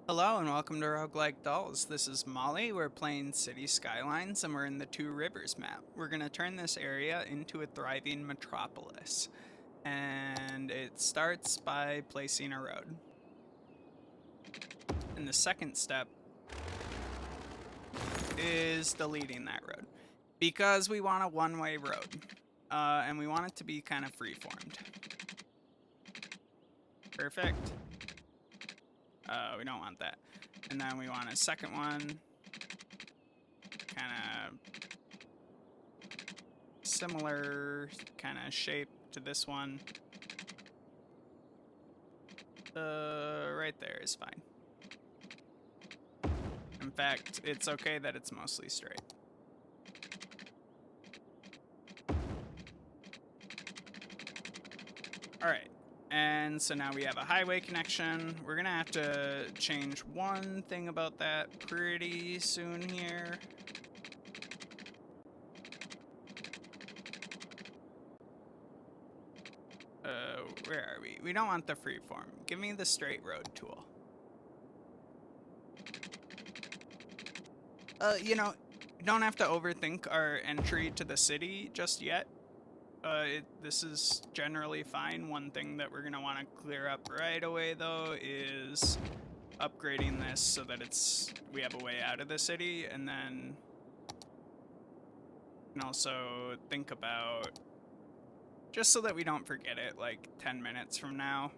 Hello and welcome to Roguelike Dolls. This is Molly. We're playing City Skylines and we're in the Two Rivers map. We're going to turn this area into a thriving metropolis. And it starts by placing a road. And the second step is deleting that road. Because we want a one-way road. And we want it to be kind of free-formed. Perfect. We don't want that. And then we want a second one, kind of similar kind of shape to this one. Right there is fine. In fact, it's okay that it's mostly straight. Alright. And so now we have a highway connection. We're gonna have to change one thing about that pretty soon here. Where are we? We don't want the freeform. Give me the straight road tool. You know, you don't have to overthink our entry to the city just yet. This is generally fine. One thing that we're going to want to clear up right away, though, is upgrading this so that we have a way out of the city, and then you can also think about, just so that we don't forget it, like 10 minutes from now,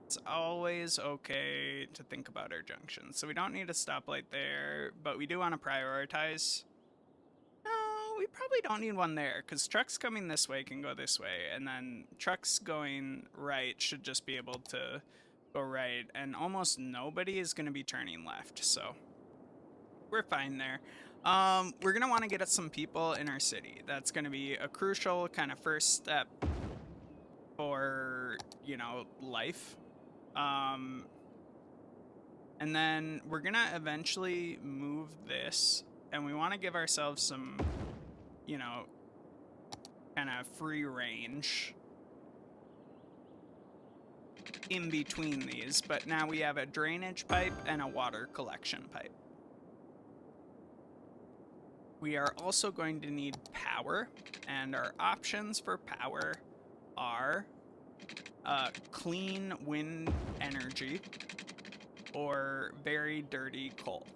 it's always okay to think about our junctions. So we don't need a stoplight there, but we do want to prioritize. We probably don't need one there, because trucks coming this way can go this way, and then trucks going right should just be able to go right, and almost nobody is going to be turning left, so we're fine there. We're going to want to get us some people in our city. That's going to be a crucial kind of first step for, you know, life. And then we're going to eventually move this, and we want to give ourselves some, you know, kind of free range in between these, but now we have a drainage pipe and a water collection pipe. We are also going to need power, and our options for power are clean wind energy or very dirty coal.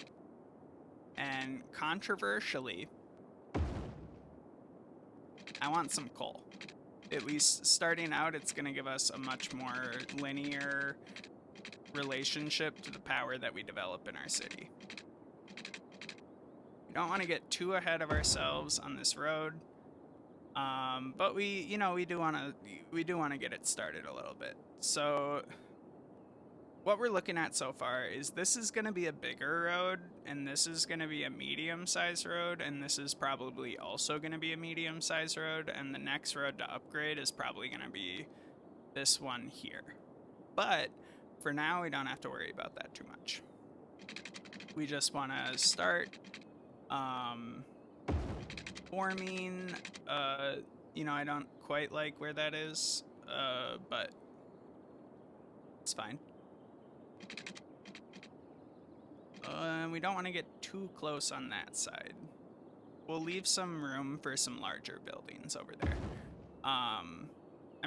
And controversially, I want some coal. At least starting out, it's going to give us a much more linear relationship to the power that we develop in our city. We don't want to get too ahead of ourselves on this road, but we do want to get it started a little bit. So what we're looking at so far is this is going to be a bigger road, and this is going to be a medium-sized road, and this is probably also going to be a medium-sized road, and the next road to upgrade is probably going to be this one here. But for now, we don't have to worry about that too much. We just want to start forming, you know, I don't quite like where that is, but it's fine. We don't want to get too close on that side. We'll leave some room for some larger buildings over there. I'm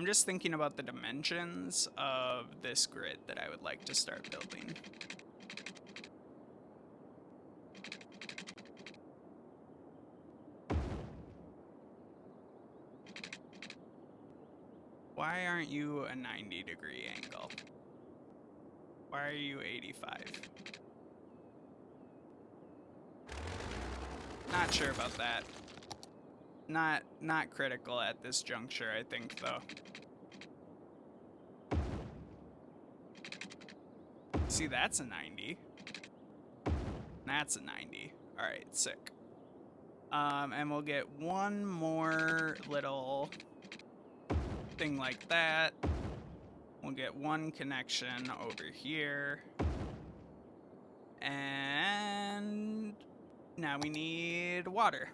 just thinking about the dimensions of this grid that I would like to start building. Why aren't you a 90-degree angle? Why are you 85? Not sure about that. Not critical at this juncture, I think, though. See, that's a 90. That's a 90. Alright, sick. And we'll get one more little thing like that. We'll get one connection over here. And now we need water,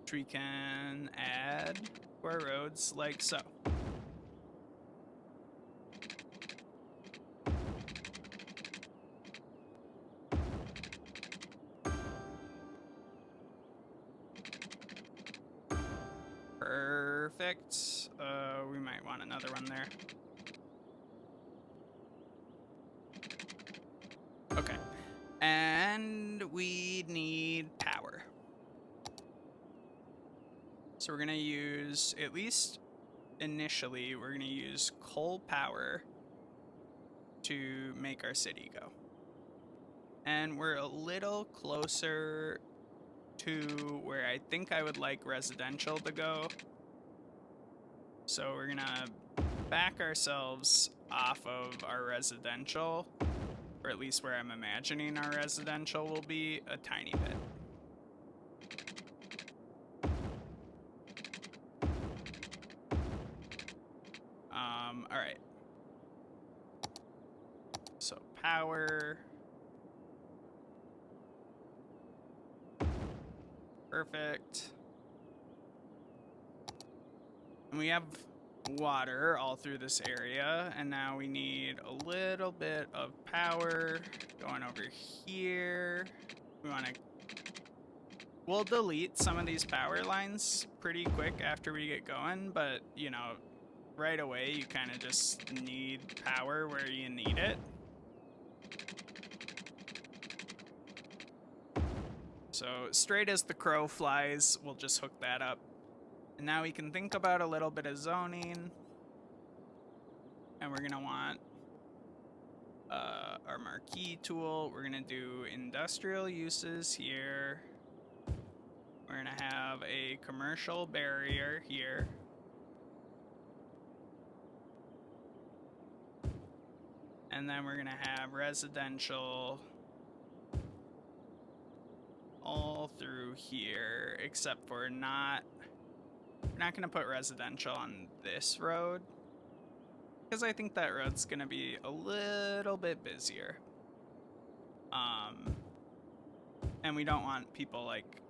which we can add to our roads like so. Perfect. We might want another one there. Okay. And we need power. So we're going to use, at least initially, we're going to use coal power to make our city go. And we're a little closer to where I think I would like residential to go. So we're going to back ourselves off of our residential, or at least where I'm imagining our residential will be, a tiny bit. All right. So power. Perfect. And we have water all through this area, and now we need a little bit of power going over here. We want to... We'll delete some of these power lines pretty quick after we get going, but, you know, right away you kind of just need power where you need it. So straight as the crow flies, we'll just hook that up. And now we can think about a little bit of zoning. And we're going to want our marquee tool. We're going to do industrial uses here. We're going to have a commercial barrier here. And then we're going to have residential all through here, except for we're not going to put residential on this road, because I think that road's going to be a little bit busier. And we don't want people like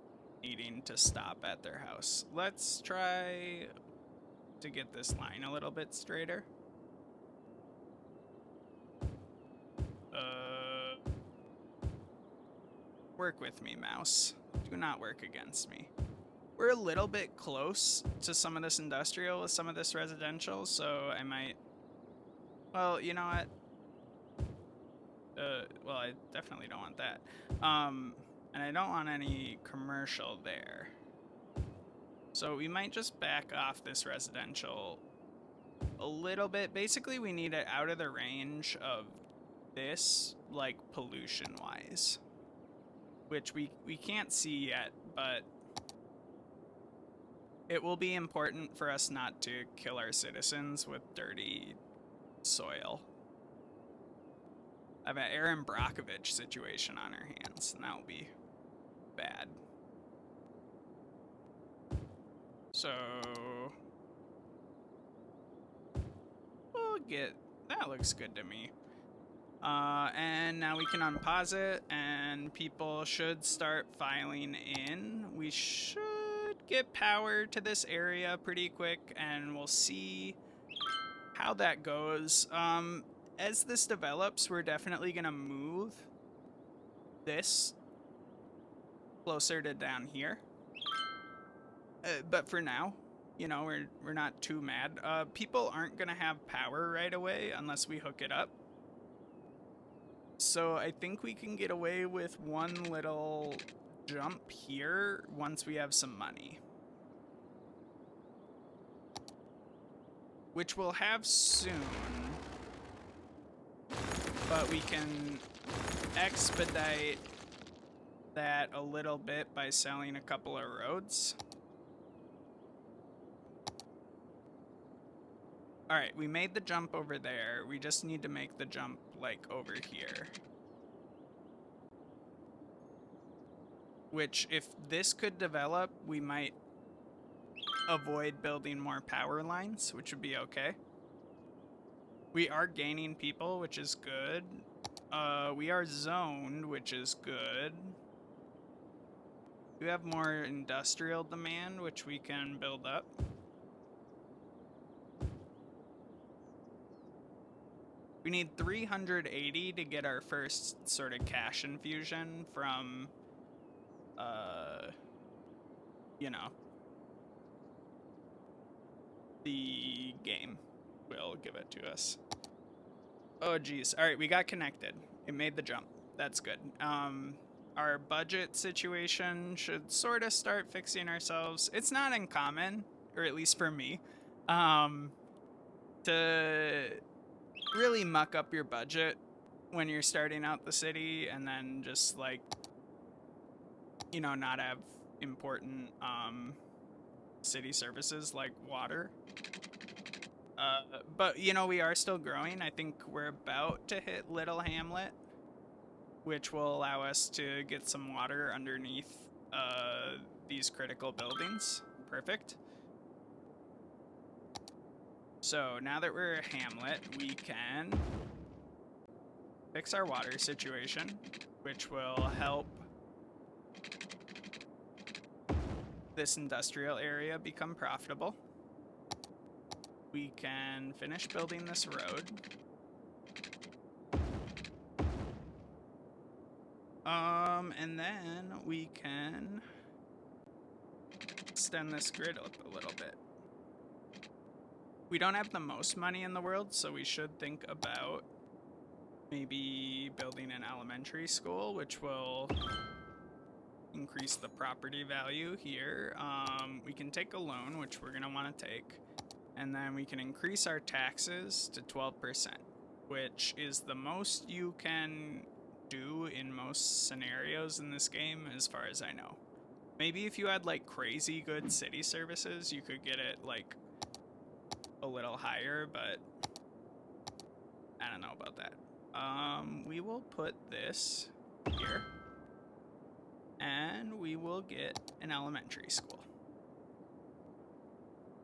needing to stop at their house. Let's try to get this line a little bit straighter. Work with me, mouse. Do not work against me. We're a little bit close to some of this industrial with some of this residential, so I might... Well, you know what? Well, I definitely don't want that. And I don't want any commercial there. So we might just back off this residential a little bit. Basically, we need it out of the range of this, like, pollution-wise. Which we can't see yet, but it will be important for us not to kill our citizens with dirty soil. I have an Aaron Brockovich situation on our hands, and that will be bad. So we'll get... That looks good to me. And now we can unpause it, and people should start filing in. We should get power to this area pretty quick, and we'll see how that goes. As this develops, we're definitely going to move this closer to down here. But for now, you know, we're not too mad. People aren't going to have power right away unless we hook it up. So I think we can get away with one little jump here once we have some money. Which we'll have soon. But we can expedite that a little bit by selling a couple of roads. Alright, we made the jump over there. We just need to make the jump, like, over here. Which, if this could develop, we might avoid building more power lines, which would be okay. We are gaining people, which is good. We are zoned, which is good. We have more industrial demand, which we can build up. We need 380 to get our first sort of cash infusion from, you know, the game will give it to us. Oh, geez. All right, we got connected. It made the jump. That's good. Our budget situation should sort of start fixing ourselves. It's not uncommon, or at least for me, to really muck up your budget when you're starting out the city and then just, like, you know, not have important city services like water. But, you know, we are still growing. I think we're about to hit Little Hamlet, which will allow us to get some water underneath these critical buildings. Perfect. So now that we're a hamlet, we can fix our water situation, which will help this industrial area become profitable. We can finish building this road. And then we can extend this grid up a little bit. We don't have the most money in the world, so we should think about maybe building an elementary school, which will increase the property value here. We can take a loan, which we're going to want to take, and then we can increase our taxes to 12%, which is the most you can do in most scenarios in this game, as far as I know. Maybe if you had, like, crazy good city services, you could get it, like, a little higher, but I don't know about that. We will put this here, and we will get an elementary school.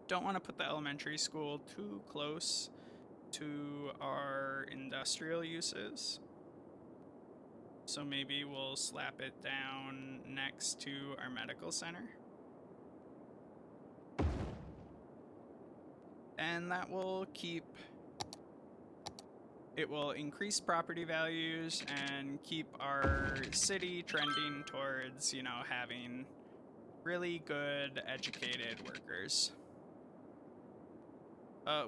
Don't want to put the elementary school too close to our industrial uses, so maybe we'll slap it down next to our medical center. And that will it will increase property values and keep our city trending towards, you know, having really good educated workers.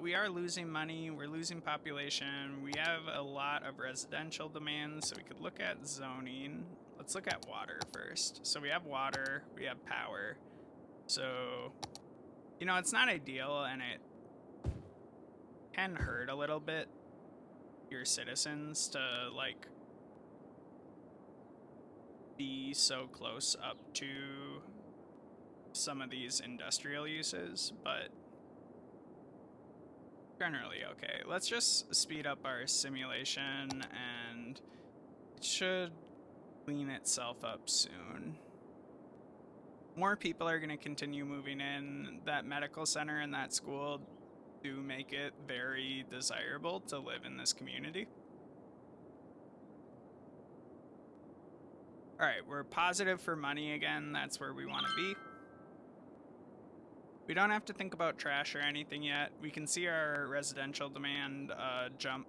We are losing money, we're losing population, we have a lot of residential demands, so we could look at zoning. Let's look at water first. So we have water, we have power. So, you know, it's not ideal, and it can hurt a little bit your citizens to, like, be so close up to some of these industrial uses, but generally okay. Let's just speed up our simulation, and it should clean itself up soon. More people are going to continue moving in. That medical center and that school do make it very desirable to live in this community. All right, we're positive for money again. That's where we want to be. We don't have to think about trash or anything yet. We can see our residential demand jump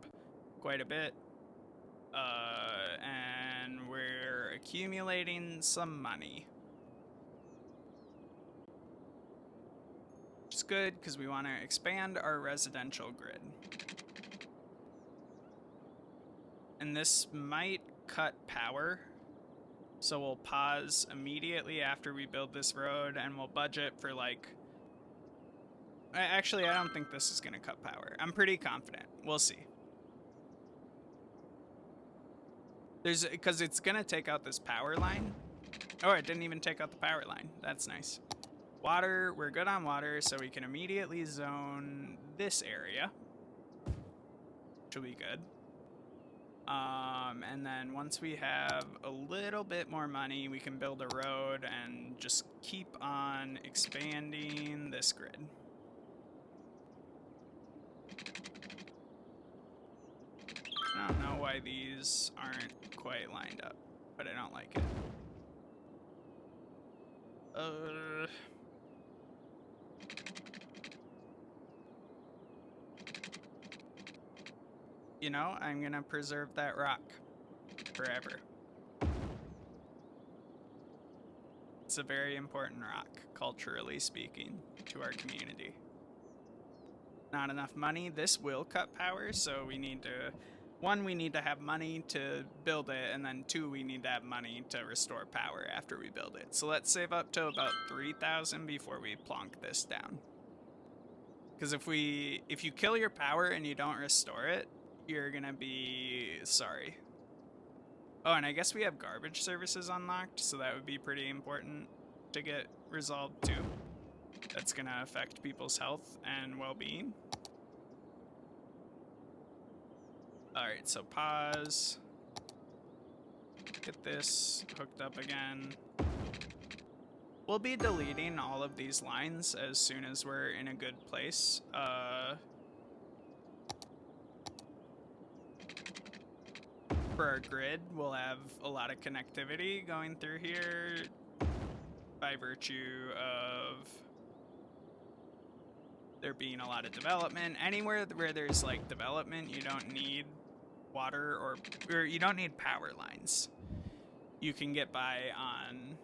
quite a bit. And we're accumulating some money. Which is good, because we want to expand our residential grid. And this might cut power. So we'll pause immediately after we build this road, and we'll budget for, like... Actually, I don't think this is going to cut power. I'm pretty confident. We'll see. Because it's going to take out this power line. Oh, it didn't even take out the power line. That's nice. Water, we're good on water, so we can immediately zone this area. Which will be good. And then once we have a little bit more money, we can build a road and just keep on expanding this grid. I don't know why these aren't quite lined up, but I don't like it. You know, I'm gonna preserve that rock forever. It's a very important rock, culturally speaking, to our community. not enough money. This will cut power, so we need to... One, we need to have money to build it, and then two, we need to have money to restore power after we build it. So let's save up to about 3,000 before we plonk this down. Because if you kill your power and you don't restore it, you're gonna be sorry. Oh, and I guess we have garbage services unlocked, so that would be pretty important to get resolved too. That's gonna affect people's health and well-being. Alright, so pause. Get this hooked up again. We'll be deleting all of these lines as soon as we're in a good place. For our grid, we'll have a lot of connectivity going through here by virtue of there being a lot of development. Anywhere where there's like development, you don't need water or you don't need power lines. You can get by on...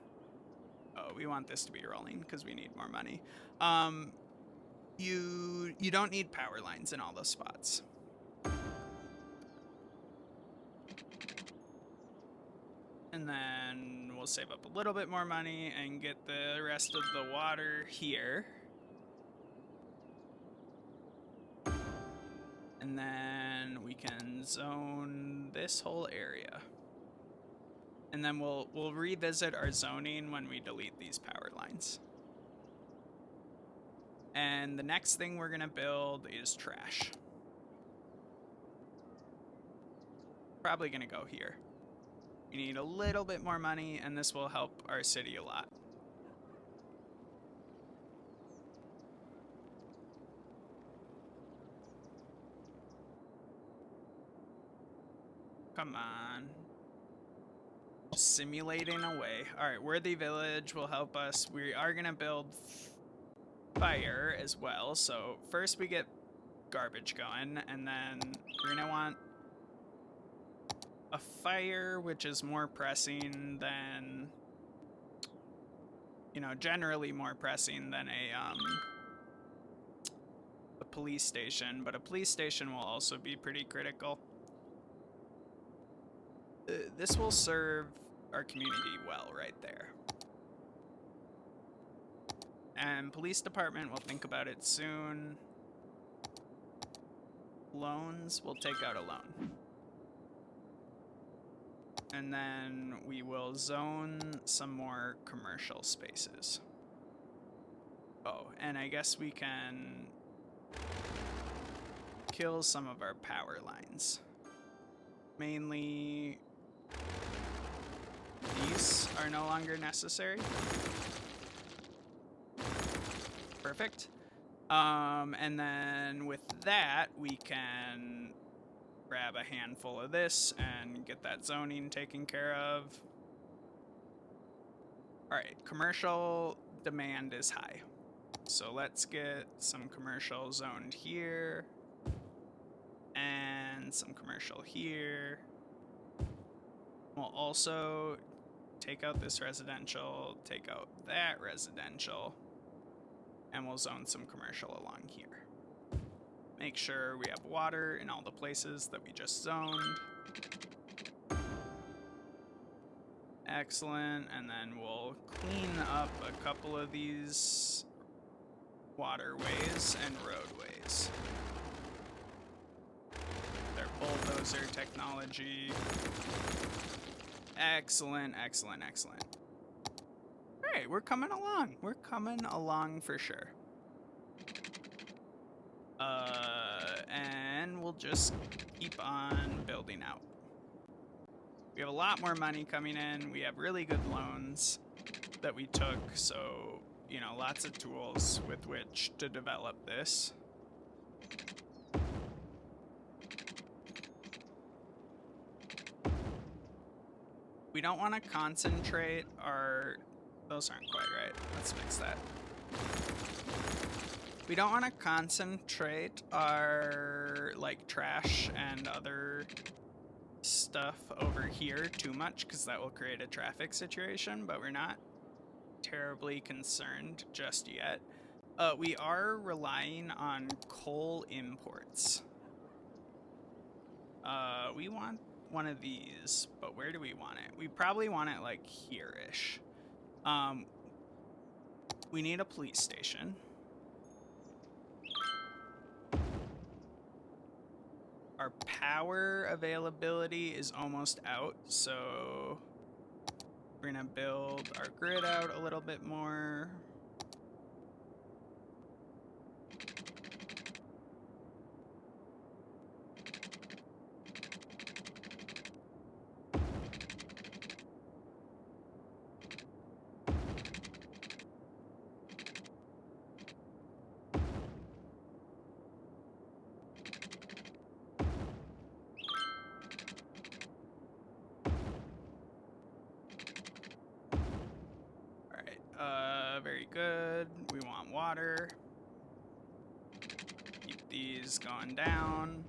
Oh, we want this to be rolling because we need more money. You don't need power lines in all those spots. And then we'll save up a little bit more money and get the rest of the water here. And then we can zone this whole area. And then we'll revisit our zoning when we delete these power lines. And the next thing we're gonna build is trash. Probably gonna go here. We need a little bit more money, and this will help our city a lot. Come on. Just simulating away. Alright, Worthy Village will help us. We are gonna build fire as well. So first we get garbage going, and then we're gonna want a fire, which is more pressing than, you know, generally more pressing than a police station, but a police station will also be pretty critical. This will serve our community well right there. And police department, we'll think about it soon. Loans, we'll take out a loan. And then we will zone some more commercial spaces. Oh, and I guess we can kill some of our power lines. Mainly, these are no longer necessary. Perfect. And then with that, we can grab a handful of this and get that zoning taken care of. Alright, commercial demand is high. So let's get some commercial zoned here. And some commercial here. We'll also take out this residential, take out that residential, and we'll zone some commercial along here. Make sure we have water in all the places that we just zoned. Excellent, and then we'll clean up a couple of these waterways and roadways. Their bulldozer technology. Excellent, excellent, excellent. All right, we're coming along. We're coming along for sure. And we'll just keep on building out. We have a lot more money coming in. We have really good loans that we took, so, you know, lots of tools with which to develop this. We don't want to concentrate our... Those aren't quite right. Let's fix that. We don't want to concentrate our, like, trash and other stuff over here too much, because that will create a traffic situation, but we're not terribly concerned just yet. We are relying on coal imports. We want one of these, but where do we want it? We probably want it like here-ish. We need a police station. Our power availability is almost out, so we're gonna build our grid out a little bit more. Very good. We want water. Keep these going down.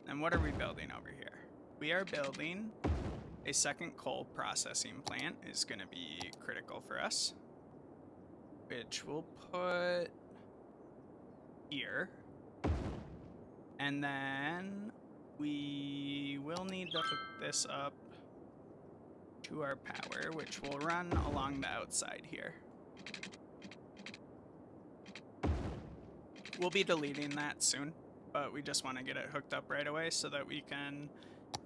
And what are we building over here? We are building a second coal processing plant. Is going to be critical for us, which we'll put here. And then we will need to hook this up to our power, which will run along the outside here. We'll be deleting that soon, but we just want to get it hooked up right away so that we can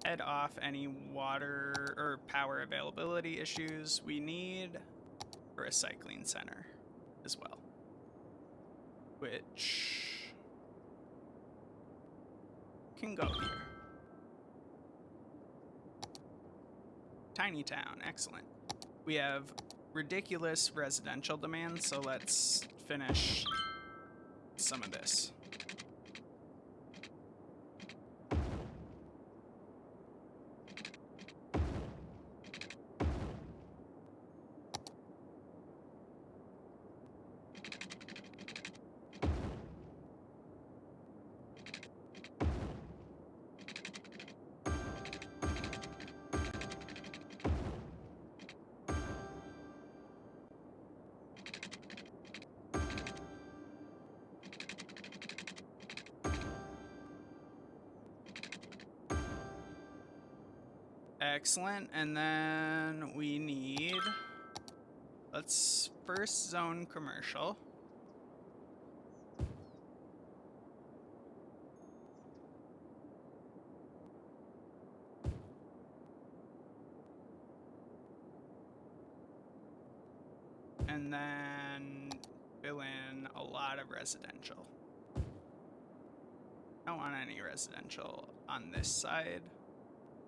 head off any water or power availability issues. We need a recycling center as well, which can go here. Tiny town, excellent. We have ridiculous residential demand, so let's finish some of this. Excellent, and then we need, let's first zone commercial. And then fill in a lot of residential. I don't want any residential on this side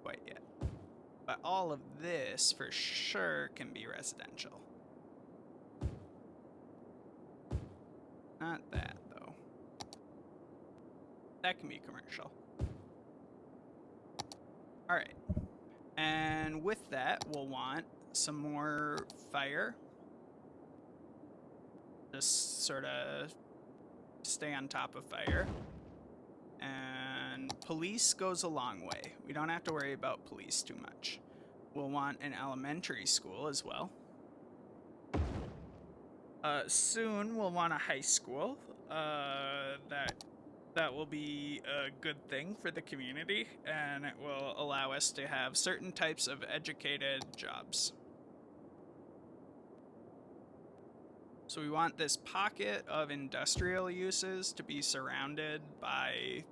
quite yet. But all of this, for sure, can be residential. Not that, though. That can be commercial. All right. And with that, we'll want some more fire. Just sort of stay on top of fire. And police goes a long way. We don't have to worry about police too much. We'll want an elementary school as well. Soon we'll want a high school. That will be a good thing for the community, and it will allow us to have certain types of educated jobs. So we want this pocket of industrial uses to be surrounded by,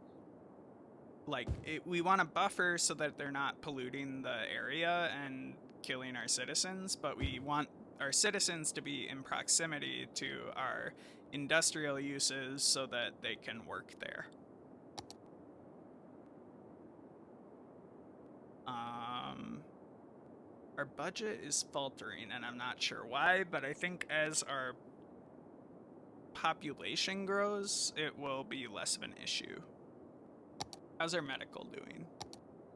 like, we want a buffer so that they're not polluting the area and killing our citizens, but we want our citizens to be in proximity to our industrial uses so that they can work there. Our budget is faltering, and I'm not sure why, but I think as our population grows, it will be less of an issue. How's our medical doing?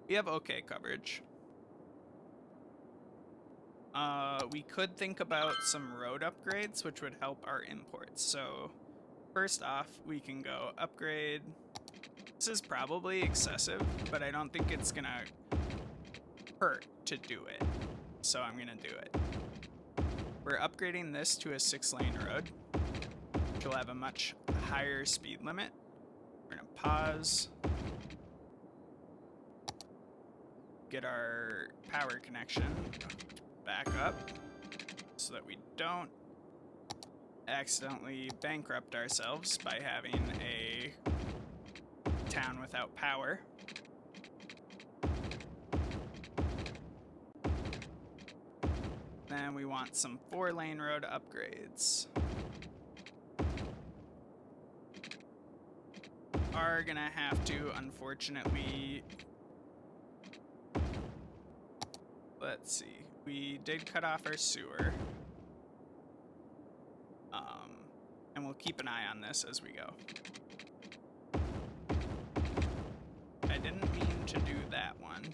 We have okay coverage. We could think about some road upgrades, which would help our imports. So first off, we can go upgrade. This is probably excessive, but I don't think it's gonna hurt to do it. So I'm gonna do it. We're upgrading this to a 6-lane road, which will have a much higher speed limit. We're gonna pause, get our power connection back up so that we don't accidentally bankrupt ourselves by having a town without power. Then we want some 4-lane road upgrades. Are gonna have to, unfortunately, let's see, we did cut off our sewer. And we'll keep an eye on this as we go. I didn't mean to do that one.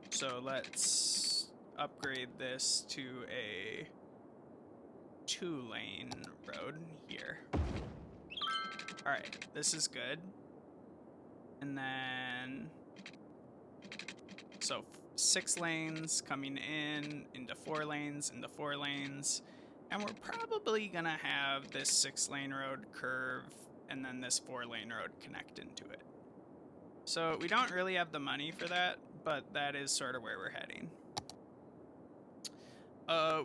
So let's upgrade this to a 2-lane road here. Alright, this is good. And then, so 6 lanes coming in, into 4 lanes, into 4 lanes. And we're probably gonna have this 6-lane road curve and then this 4-lane road connect into it. So we don't really have the money for that, but that is sort of where we're heading.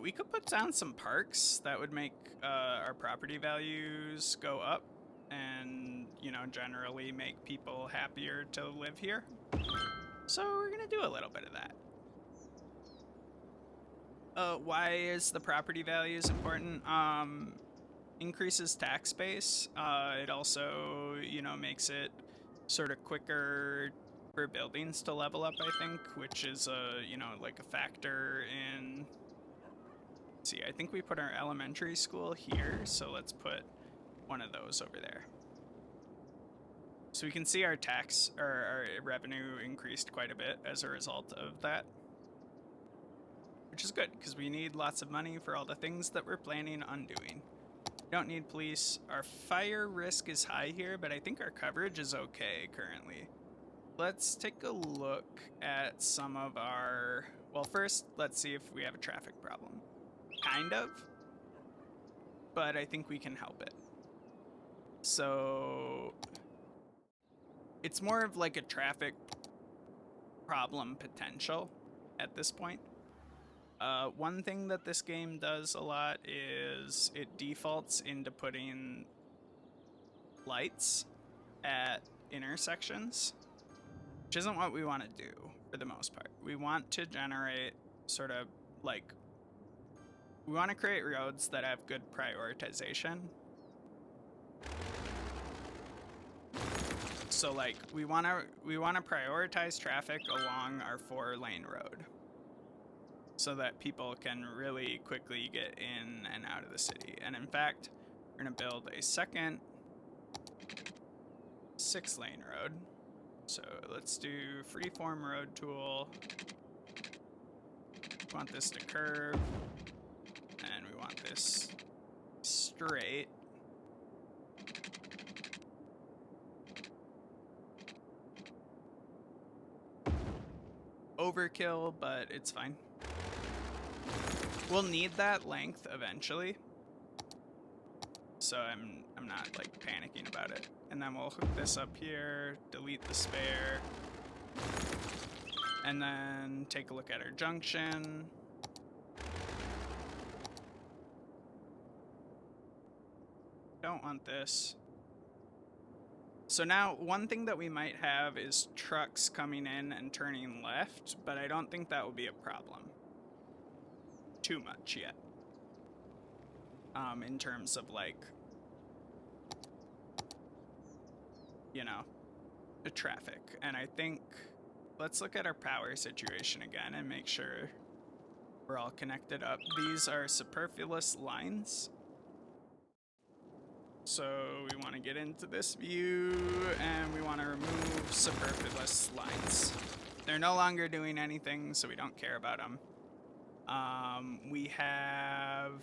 We could put down some parks that would make our property values go up and, you know, generally make people happier to live here. So we're gonna do a little bit of that. Why is the property values important? Increases tax base. It also, you know, makes it sort of quicker for buildings to level up, I think, which is you know, like a factor in. Let's see, I think we put our elementary school here, so let's put one of those over there. So we can see our tax, or our revenue increased quite a bit as a result of that. Which is good, because we need lots of money for all the things that we're planning on doing. We don't need police. Our fire risk is high here, but I think our coverage is okay currently. Let's take a look at some of our... Well, first, let's see if we have a traffic problem. Kind of. But I think we can help it. So... it's more of like a traffic problem potential at this point. One thing that this game does a lot is it defaults into putting lights at intersections, which isn't what we want to do for the most part. We want to generate sort of like, we want to create roads that have good prioritization. So like we want to prioritize traffic along our 4-lane road so that people can really quickly get in and out of the city. And in fact, we're going to build a second 6-lane road. So let's do freeform road tool. We want this to curve, and we want this straight. Overkill, but it's fine. We'll need that length eventually, so I'm not like panicking about it. And then we'll hook this up here, delete the spare, and then take a look at our junction. Don't want this. So now, one thing that we might have is trucks coming in and turning left, but I don't think that will be a problem too much yet. In terms of like, you know, the traffic. And I think, let's look at our power situation again and make sure we're all connected up. These are superfluous lines. So we want to get into this view and we want to remove superfluous lines. They're no longer doing anything, so we don't care about them. We have...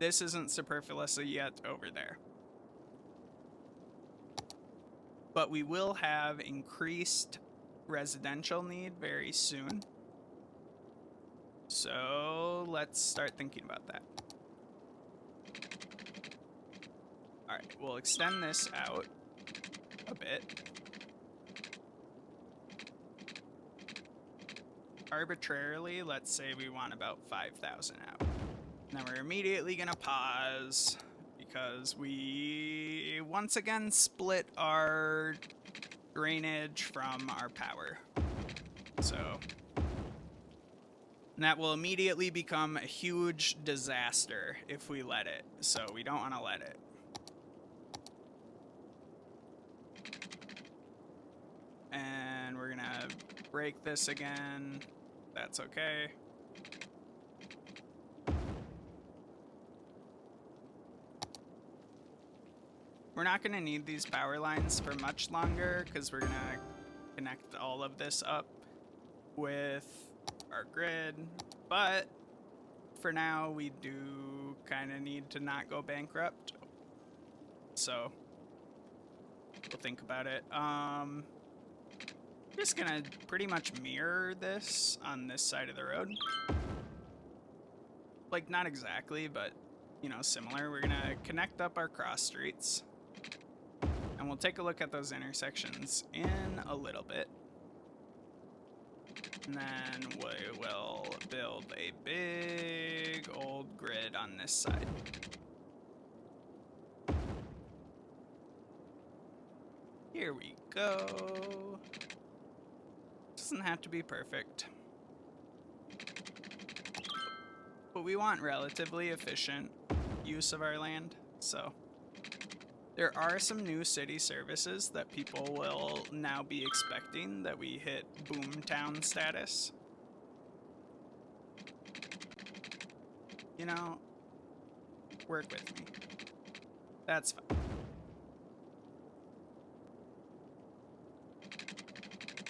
This isn't superfluous yet over there. But we will have increased residential need very soon. So let's start thinking about that. All right, we'll extend this out a bit. Arbitrarily, let's say we want about 5,000 out. Now we're immediately gonna pause because we once again split our drainage from our power. So that will immediately become a huge disaster if we let it. So we don't want to let it. And we're gonna break this again. That's okay. We're not going to need these power lines for much longer because we're going to connect all of this up with our grid. But for now, we do kind of need to not go bankrupt. So we'll think about it. I'm just going to pretty much mirror this on this side of the road. Like, not exactly, but, you know, similar. We're going to connect up our cross streets. And we'll take a look at those intersections in a little bit. And then we will build a big old grid on this side. Here we go. Doesn't have to be perfect. But we want relatively efficient use of our land, so there are some new city services that people will now be expecting that we hit boomtown status. You know, work with me. That's fine.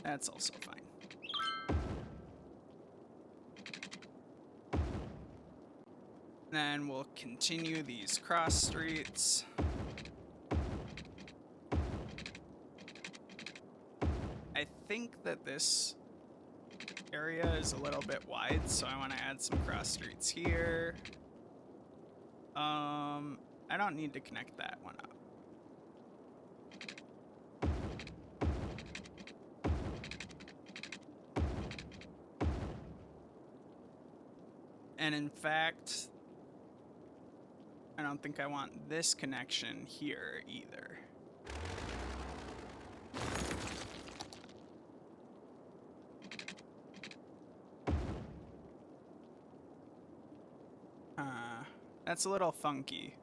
That's also fine. Then we'll continue these cross streets. I think that this area is a little bit wide, so I want to add some cross streets here. I don't need to connect that one up. And in fact, I don't think I want this connection here either. That's a little funky.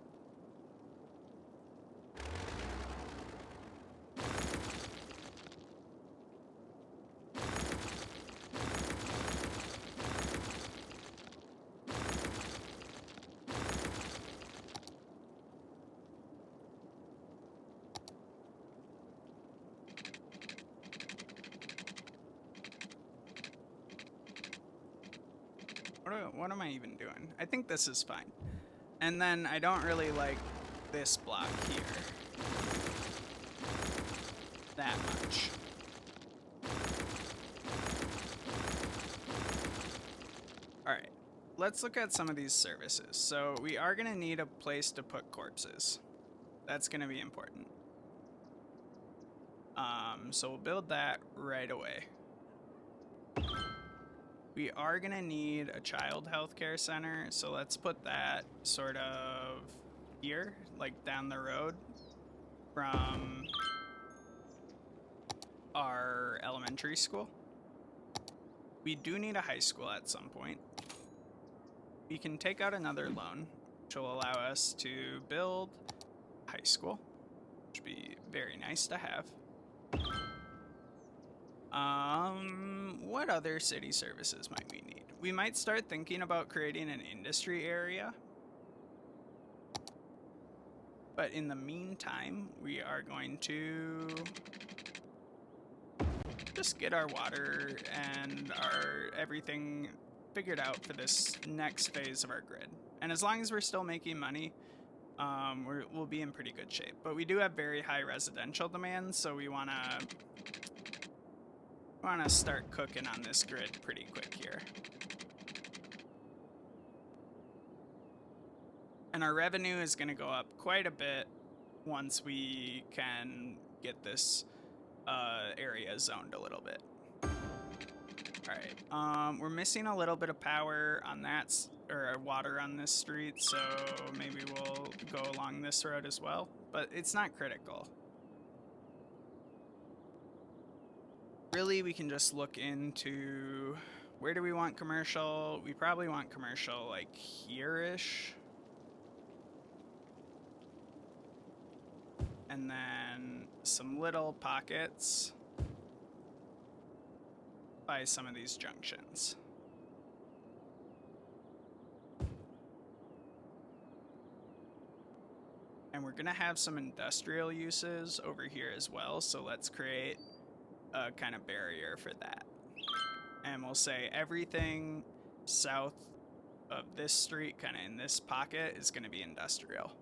What am I even doing? I think this is fine. And then I don't really like this block here that much. All right, let's look at some of these services. So we are going to need a place to put corpses. That's going to be important. So we'll build that right away. We are going to need a child healthcare center, so let's put that sort of here, like down the road from our elementary school. We do need a high school at some point. We can take out another loan, which will allow us to build a high school, which would be very nice to have. What other city services might we need? We might start thinking about creating an industry area. But in the meantime, we are going to just get our water and our everything figured out for this next phase of our grid. And as long as we're still making money, we'll be in pretty good shape. But we do have very high residential demands, so we want to start cooking on this grid pretty quick here. And our revenue is going to go up quite a bit once we can get this area zoned a little bit. Alright, we're missing a little bit of power on that, or water on this street, so maybe we'll go along this road as well. But it's not critical. Really, we can just look into where do we want commercial. We probably want commercial like here-ish. And then some little pockets by some of these junctions. And we're gonna have some industrial uses over here as well, so let's create a kind of barrier for that. And we'll say everything south of this street, kind of in this pocket, is gonna be industrial.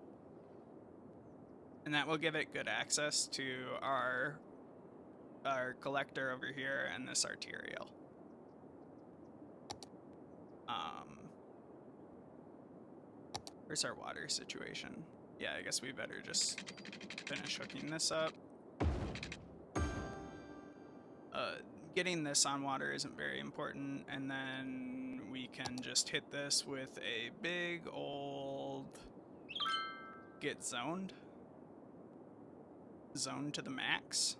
And that will give it good access to our collector over here and this arterial. Where's our water situation? Yeah, I guess we better just finish hooking this up. Getting this on water isn't very important, and then we can just hit this with a big old get zoned. Zone to the max.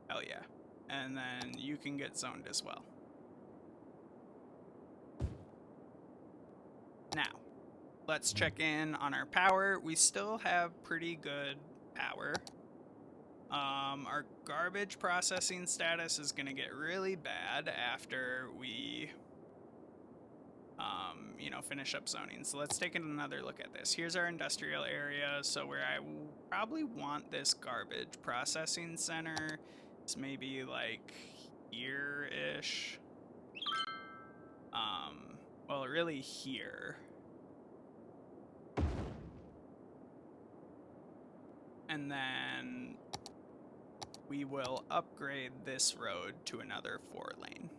Hell yeah. And then you can get zoned as well. Now, let's check in on our power. We still have pretty good power. Our garbage processing status is going to get really bad after we you know, finish up zoning. So let's take another look at this. Here's our industrial area. So where I probably want this garbage processing center is maybe like here-ish. Well, really here. And then we will upgrade this road to another 4-lane.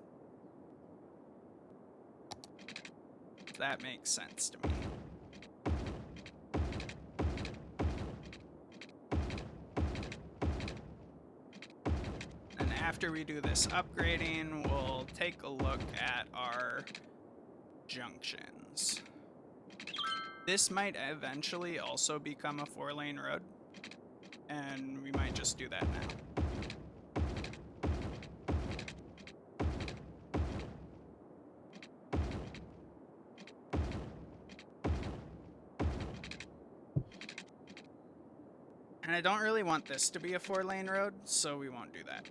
That makes sense to me. And after we do this upgrading, we'll take a look at our junctions. This might eventually also become a 4-lane road, and we might just do that now. And I don't really want this to be a 4-lane road, so we won't do that.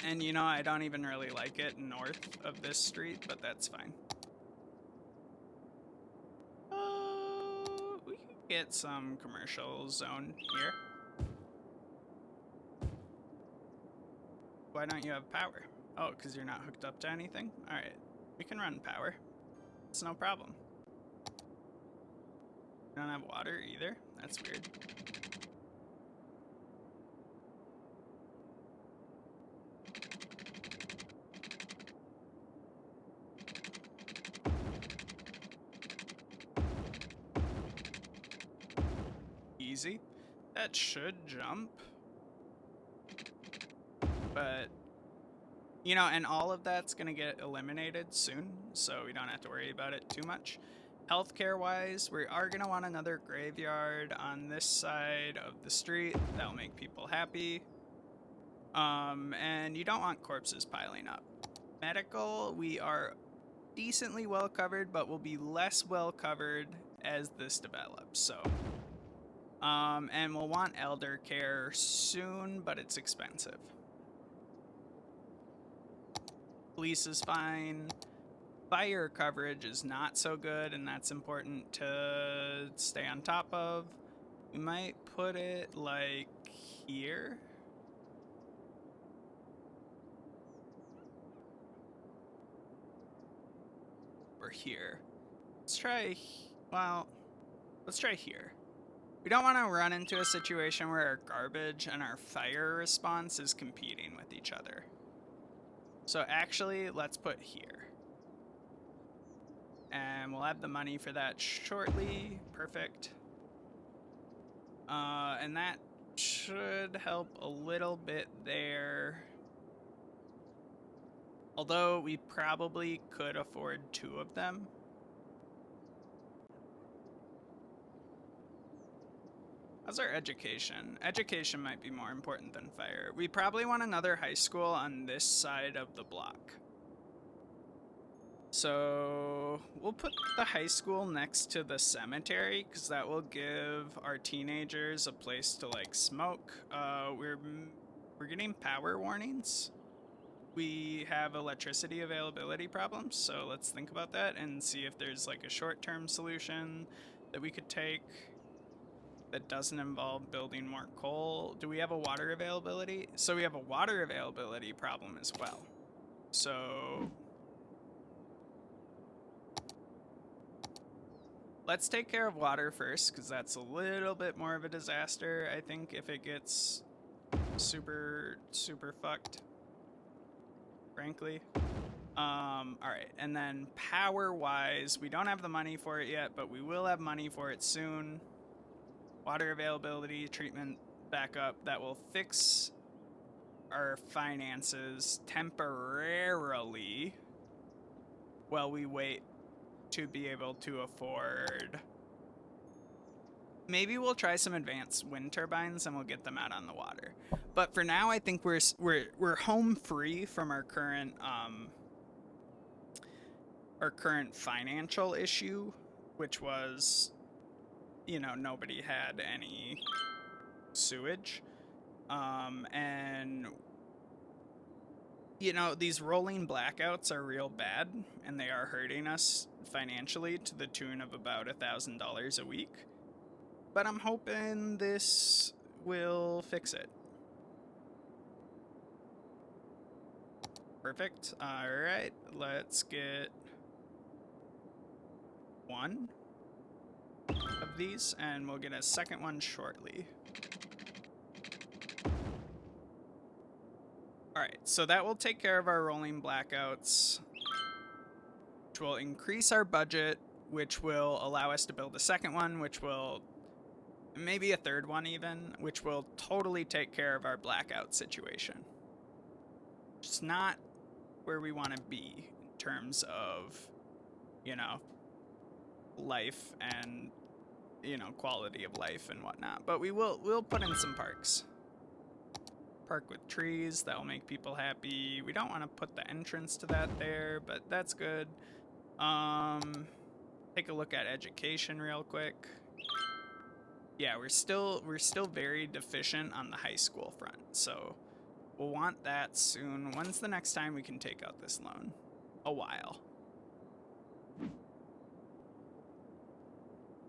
And you know, I don't even really like it north of this street, but that's fine. We can get some commercial zone here. Why don't you have power? Oh, because you're not hooked up to anything? Alright, we can run power. It's no problem. We don't have water either? That's weird. Easy. That should jump. But, you know, and all of that's going to get eliminated soon, so we don't have to worry about it too much. Healthcare wise, we are going to want another graveyard on this side of the street. That'll make people happy. And you don't want corpses piling up. Medical, we are decently well covered, but will be less well covered as this develops. So, and we'll want elder care soon, but it's expensive. Police is fine. Fire coverage is not so good, and that's important to stay on top of. We might put it like here. Or here. Let's try, well, let's try here. We don't want to run into a situation where our garbage and our fire response is competing with each other. So actually, let's put here. and we'll have the money for that shortly. Perfect. And that should help a little bit there. Although we probably could afford 2 of them. How's our education? Education might be more important than fire. We probably want another high school on this side of the block. So we'll put the high school next to the cemetery because that will give our teenagers a place to like smoke. We're getting power warnings. We have electricity availability problems, so let's think about that and see if there's like a short-term solution that we could take that doesn't involve building more coal. Do we have a water availability? So we have a water availability problem as well. So let's take care of water first, because that's a little bit more of a disaster, I think, if it gets super, super fucked, frankly. Alright, and then power-wise, we don't have the money for it yet, but we will have money for it soon. Water availability, treatment backup, that will fix our finances temporarily while we wait to be able to afford. Maybe we'll try some advanced wind turbines and we'll get them out on the water. But for now, I think we're home free from our current financial issue, which was, you know, nobody had any sewage. And you know, these rolling blackouts are real bad, and they are hurting us financially to the tune of about $1,000 a week. But I'm hoping this will fix it. Perfect. All right, let's get 1 of these, and we'll get a second one shortly. Alright, so that will take care of our rolling blackouts, which will increase our budget, which will allow us to build a second one, which will, maybe a third one even, which will totally take care of our blackout situation. It's not where we want to be in terms of, you know, life and, you know, quality of life and whatnot. But we'll put in some parks. Park with trees, that will make people happy. We don't want to put the entrance to that there, but that's good. Take a look at education real quick. Yeah, we're still very deficient on the high school front, so we'll want that soon. When's the next time we can take out this loan? A while.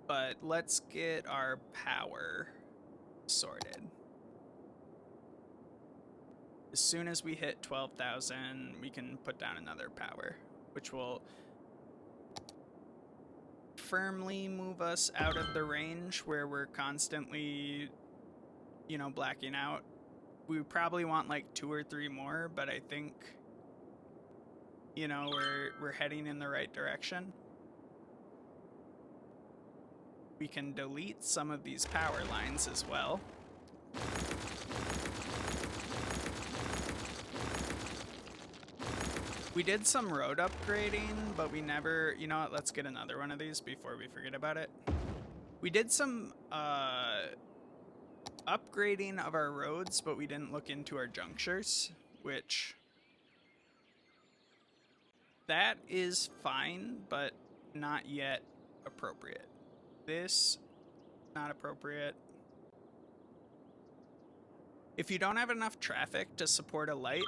But let's get our power sorted. As soon as we hit 12,000, we can put down another power, which will firmly move us out of the range where we're constantly, you know, blacking out. We probably want like 2 or 3 more, but I think, you know, we're heading in the right direction. We can delete some of these power lines as well. We did some road upgrading, but we never, you know what, let's get another one of these before we forget about it. We did some upgrading of our roads, but we didn't look into our junctures, which that is fine, but not yet appropriate. This, not appropriate. If you don't have enough traffic to support a light,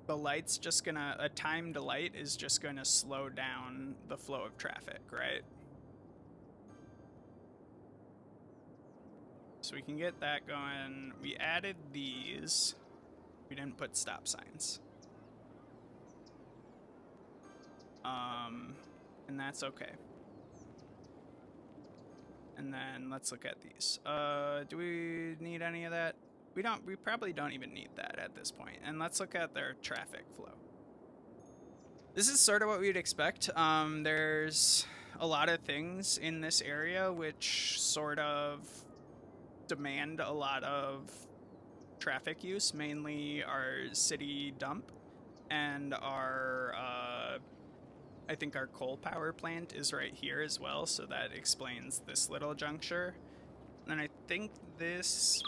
the light's just gonna, a timed light is just gonna slow down the flow of traffic, right? So we can get that going. We added these. We didn't put stop signs. And that's okay. And then let's look at these. Do we need any of that? We probably don't even need that at this point. And let's look at their traffic flow. This is sort of what we'd expect. There's a lot of things in this area which sort of demand a lot of traffic use, mainly our city dump and our, I think our coal power plant is right here as well, so that explains this little juncture. And I think this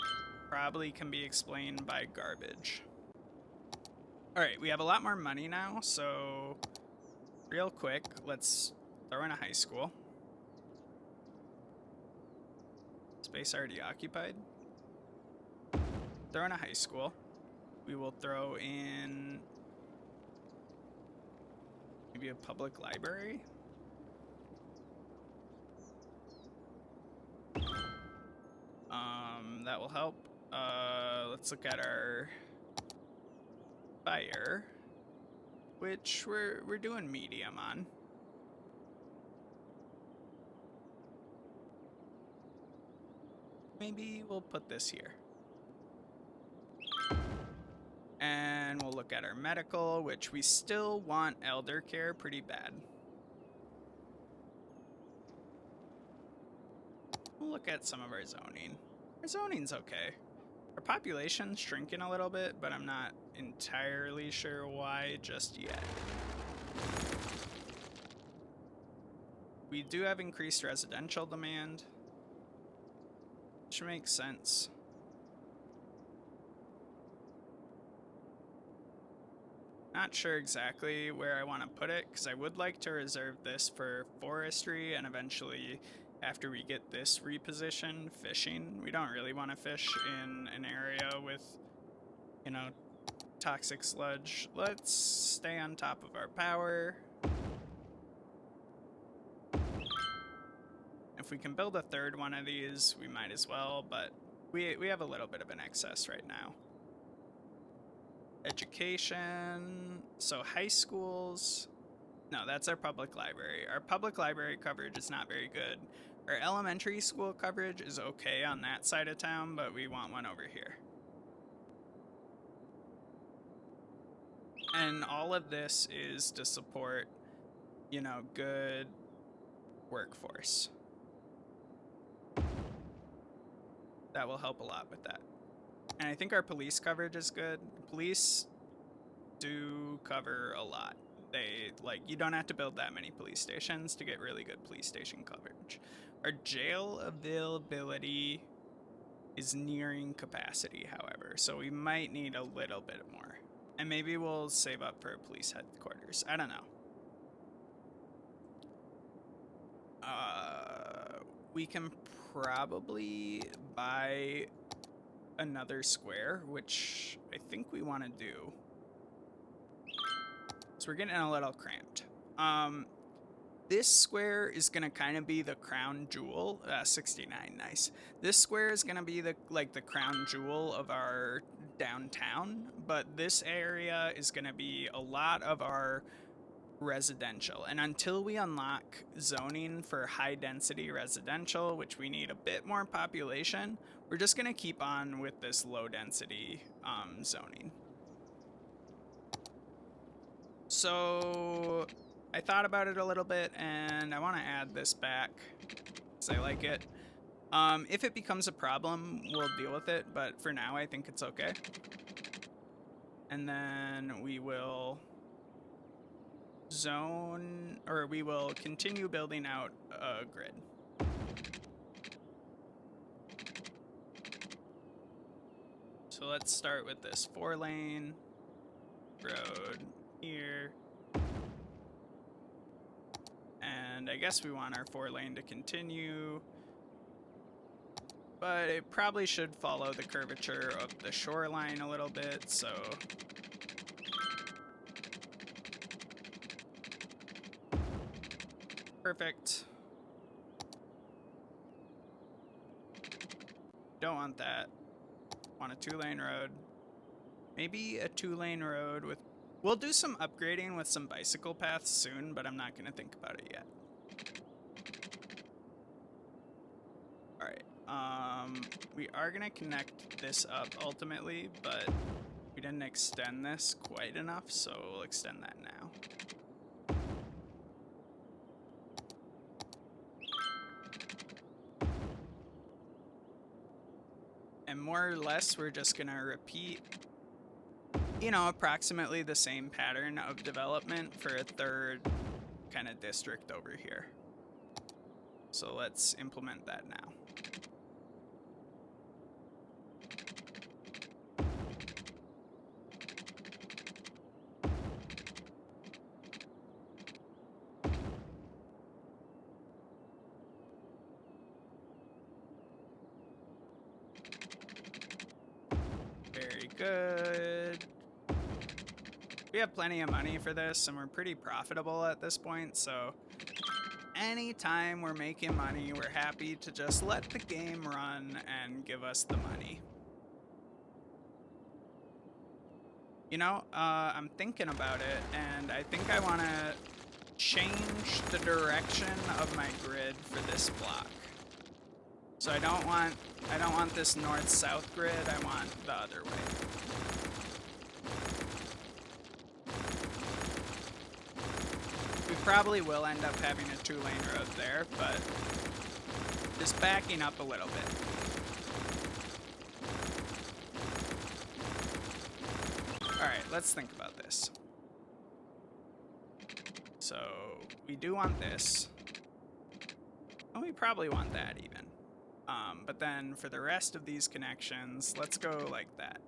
probably can be explained by garbage. Alright, we have a lot more money now, so real quick, let's throw in a high school. Space already occupied. Throw in a high school. We will throw in maybe a public library. That will help. Let's look at our fire, which we're doing medium on. Maybe we'll put this here. And we'll look at our medical, which we still want elder care pretty bad. We'll look at some of our zoning. Our zoning's okay. Our population's shrinking a little bit, but I'm not entirely sure why just yet. We do have increased residential demand, which makes sense. Not sure exactly where I want to put it, because I would like to reserve this for forestry and eventually, after we get this repositioned, fishing. We don't really want to fish in an area with, you know, toxic sludge. Let's stay on top of our power. If we can build a third one of these, we might as well, but we have a little bit of an excess right now. Education, so high schools, no, that's our public library. Our public library coverage is not very good. Our elementary school coverage is okay on that side of town, but we want one over here. And all of this is to support, you know, good workforce. That will help a lot with that. And I think our police coverage is good. Police do cover a lot. They, like, you don't have to build that many police stations to get really good police station coverage. Our jail availability is nearing capacity, however, so we might need a little bit more. And maybe we'll save up for a police headquarters. I don't know. We can probably buy another square, which I think we want to do. So we're getting a little cramped. This square is gonna kind of be the crown jewel. 69, nice. This square is gonna be the crown jewel of our downtown, but this area is gonna be a lot of our residential. And until we unlock zoning for high density residential, which we need a bit more population, we're just gonna keep on with this low density zoning. So I thought about it a little bit and I want to add this back because I like it. If it becomes a problem, we'll deal with it, but for now I think it's okay. And then we will zone, or we will continue building out a grid. So let's start with this 4-lane road here. And I guess we want our 4-lane to continue, but it probably should follow the curvature of the shoreline a little bit, so perfect. Don't want that. Want a 2-lane road. Maybe a 2-lane road with... We'll do some upgrading with some bicycle paths soon, but I'm not going to think about it yet. Alright, we are going to connect this up ultimately, but we didn't extend this quite enough, so we'll extend that now. more or less, we're just gonna repeat, you know, approximately the same pattern of development for a third kind of district over here. So let's implement that now. Very good. We have plenty of money for this, and we're pretty profitable at this point, so anytime we're making money, we're happy to just let the game run and give us the money. You know, I'm thinking about it, and I think I want to change the direction of my grid for this block. So I don't want this north-south grid, I want the other way. We probably will end up having a 2-lane road there, but just backing up a little bit. Alright, let's think about this. So, we do want this. And we probably want that even. But then for the rest of these connections, let's go like that.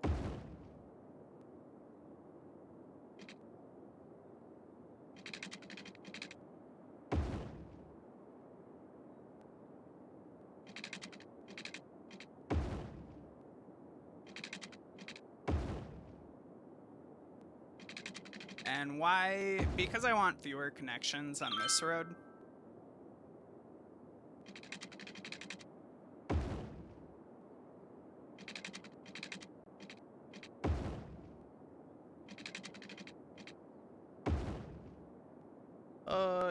And why? Because I want fewer connections on this road.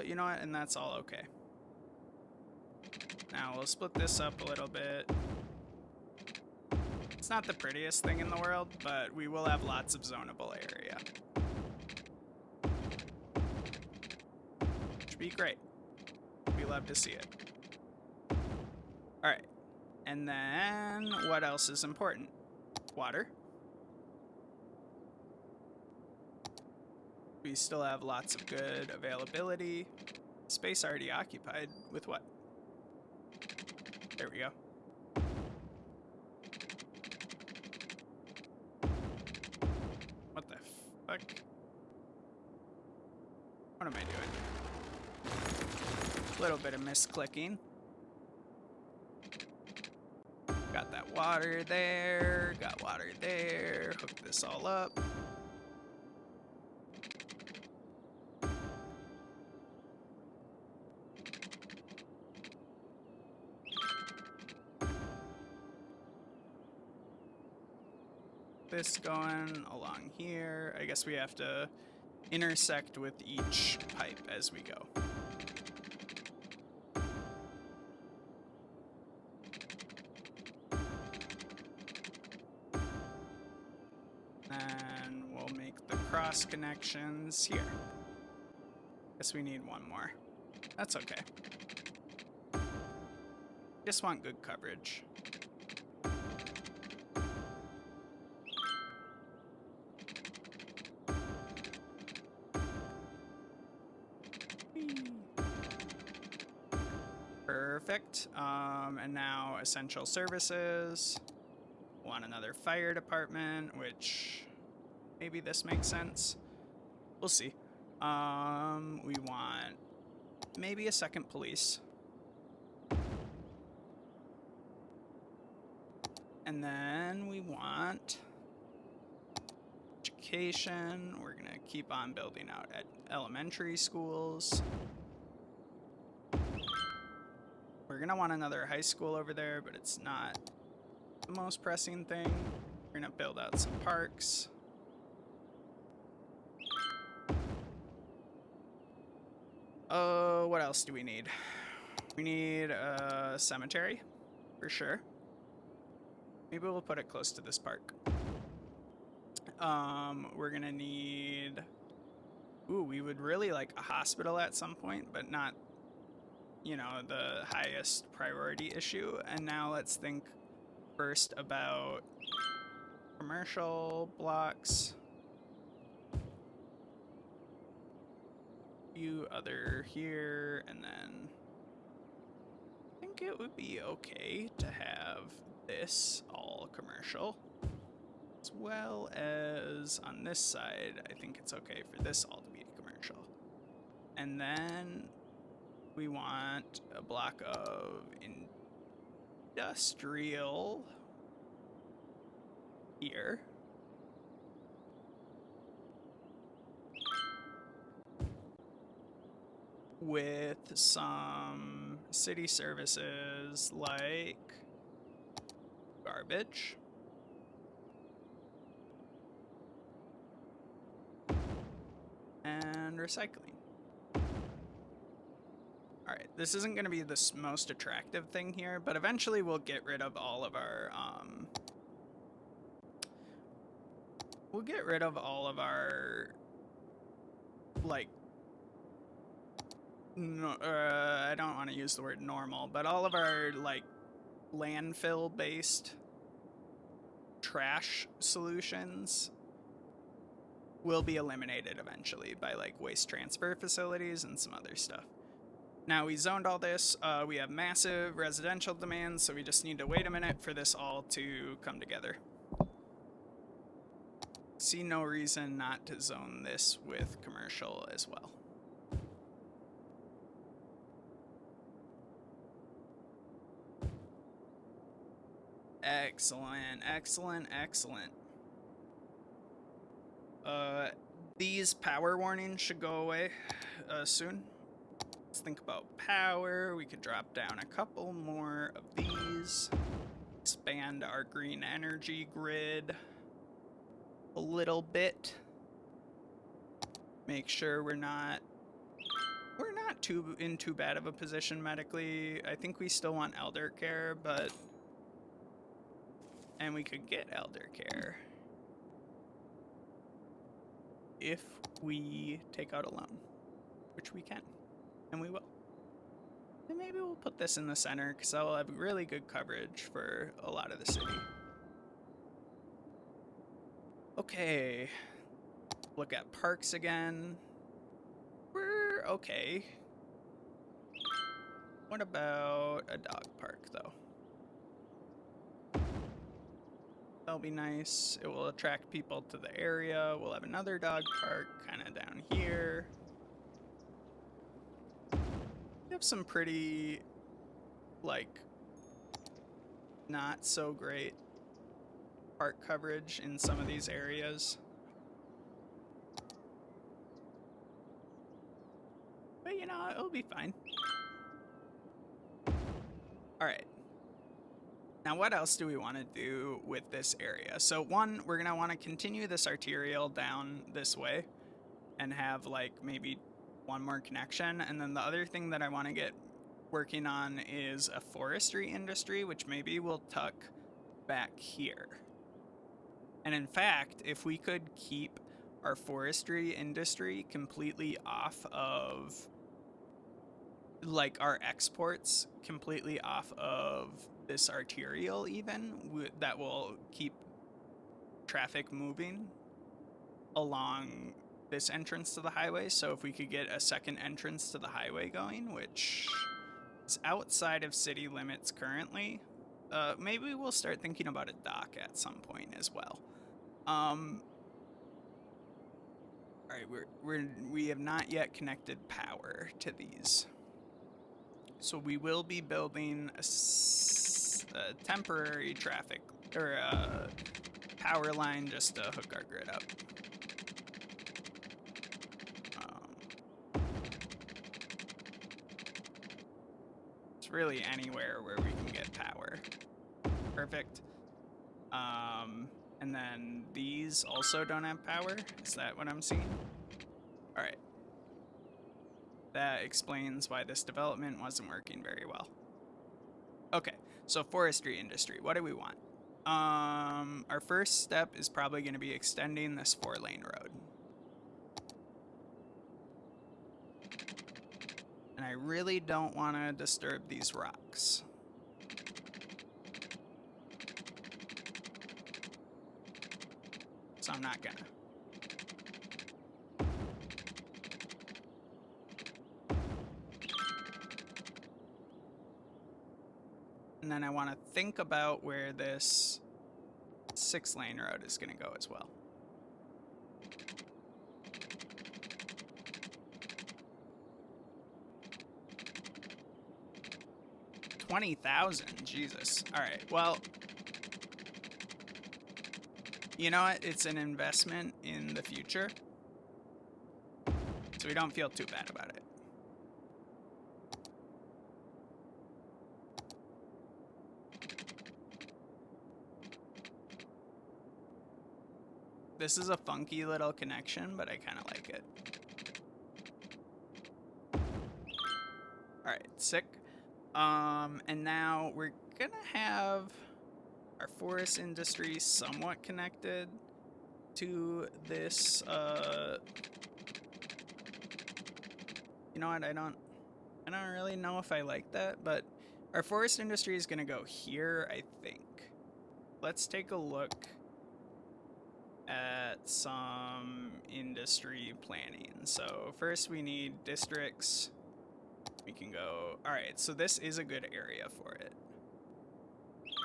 You know what? And that's all okay. Now we'll split this up a little bit. It's not the prettiest thing in the world, but we will have lots of zonable area. Which would be great. We love to see it. Alright. And then what else is important? Water. We still have lots of good availability. Space already occupied with what? There we go. What the fuck? What am I doing? A little bit of misclicking. Got that water there, got water there, hook this all up. This going along here. I guess we have to intersect with each pipe as we go. And we'll make the cross connections here. Guess we need one more. That's okay. Just want good coverage. Perfect. And now essential services. Want another fire department, which maybe this makes sense. We'll see. We want maybe a second police. And then we want education. We're gonna keep on building out at elementary schools. We're gonna want another high school over there, but it's not the most pressing thing. We're gonna build out some parks. What else do we need? We need a cemetery, for sure. Maybe we'll put it close to this park. We're gonna need... Ooh, we would really like a hospital at some point, but not, you know, the highest priority issue. And now let's think first about commercial blocks. Few other here, and then I think it would be okay to have this all commercial, as well as on this side, I think it's okay for this all to be commercial. And then we want a block of industrial here. With some city services like garbage. And recycling. Alright, this isn't going to be the most attractive thing here, but eventually we'll get rid of all of our, like, no, I don't want to use the word normal, but all of our, like, landfill-based trash solutions will be eliminated eventually by, like, waste transfer facilities and some other stuff. Now we zoned all this, we have massive residential demands, so we just need to wait a minute for this all to come together. See no reason not to zone this with commercial as well. Excellent, excellent, excellent. These power warnings should go away soon. Let's think about power. We could drop down a couple more of these. Expand our green energy grid a little bit. Make sure we're not in too bad of a position medically. I think we still want elder care, but and we could get elder care if we take out a loan, which we can, and we will. And maybe we'll put this in the center because that will have really good coverage for a lot of the city. Okay, look at parks again. We're okay. What about a dog park, though? That'll be nice. It will attract people to the area. We'll have another dog park kind of down here. We have some pretty, like, not so great park coverage in some of these areas. But, you know, it'll be fine. Alright. Now, what else do we want to do with this area? So, one, we're going to want to continue this arterial down this way and have, like, maybe one more connection. And then the other thing that I want to get working on is a forestry industry, which maybe we'll tuck back here. And in fact, if we could keep our forestry industry completely off of, like, our exports completely off of this arterial even, that will keep traffic moving along this entrance to the highway. So if we could get a second entrance to the highway going, which is outside of city limits currently, maybe we'll start thinking about a dock at some point as well. All right, we have not yet connected power to these. So we will be building a temporary traffic or a power line just to hook our grid up. It's really anywhere where we can get power. Perfect. And then these also don't have power. Is that what I'm seeing? All right. That explains why this development wasn't working very well. Okay, so forestry industry, what do we want? Our first step is probably going to be extending this 4-lane road. And I really don't want to disturb these rocks. I'm not gonna. And then I want to think about where this 6-lane road is going to go as well. $20,000, Jesus. All right, well, you know what? It's an investment in the future, so we don't feel too bad about it. This is a funky little connection, but I kind of like it. All right, sick. And now we're gonna have our forest industry somewhat connected to this. You know what? I don't really know if I like that, but our forest industry is gonna go here, I think. Let's take a look at some industry planning. So first we need districts. We can go, all right, so this is a good area for it.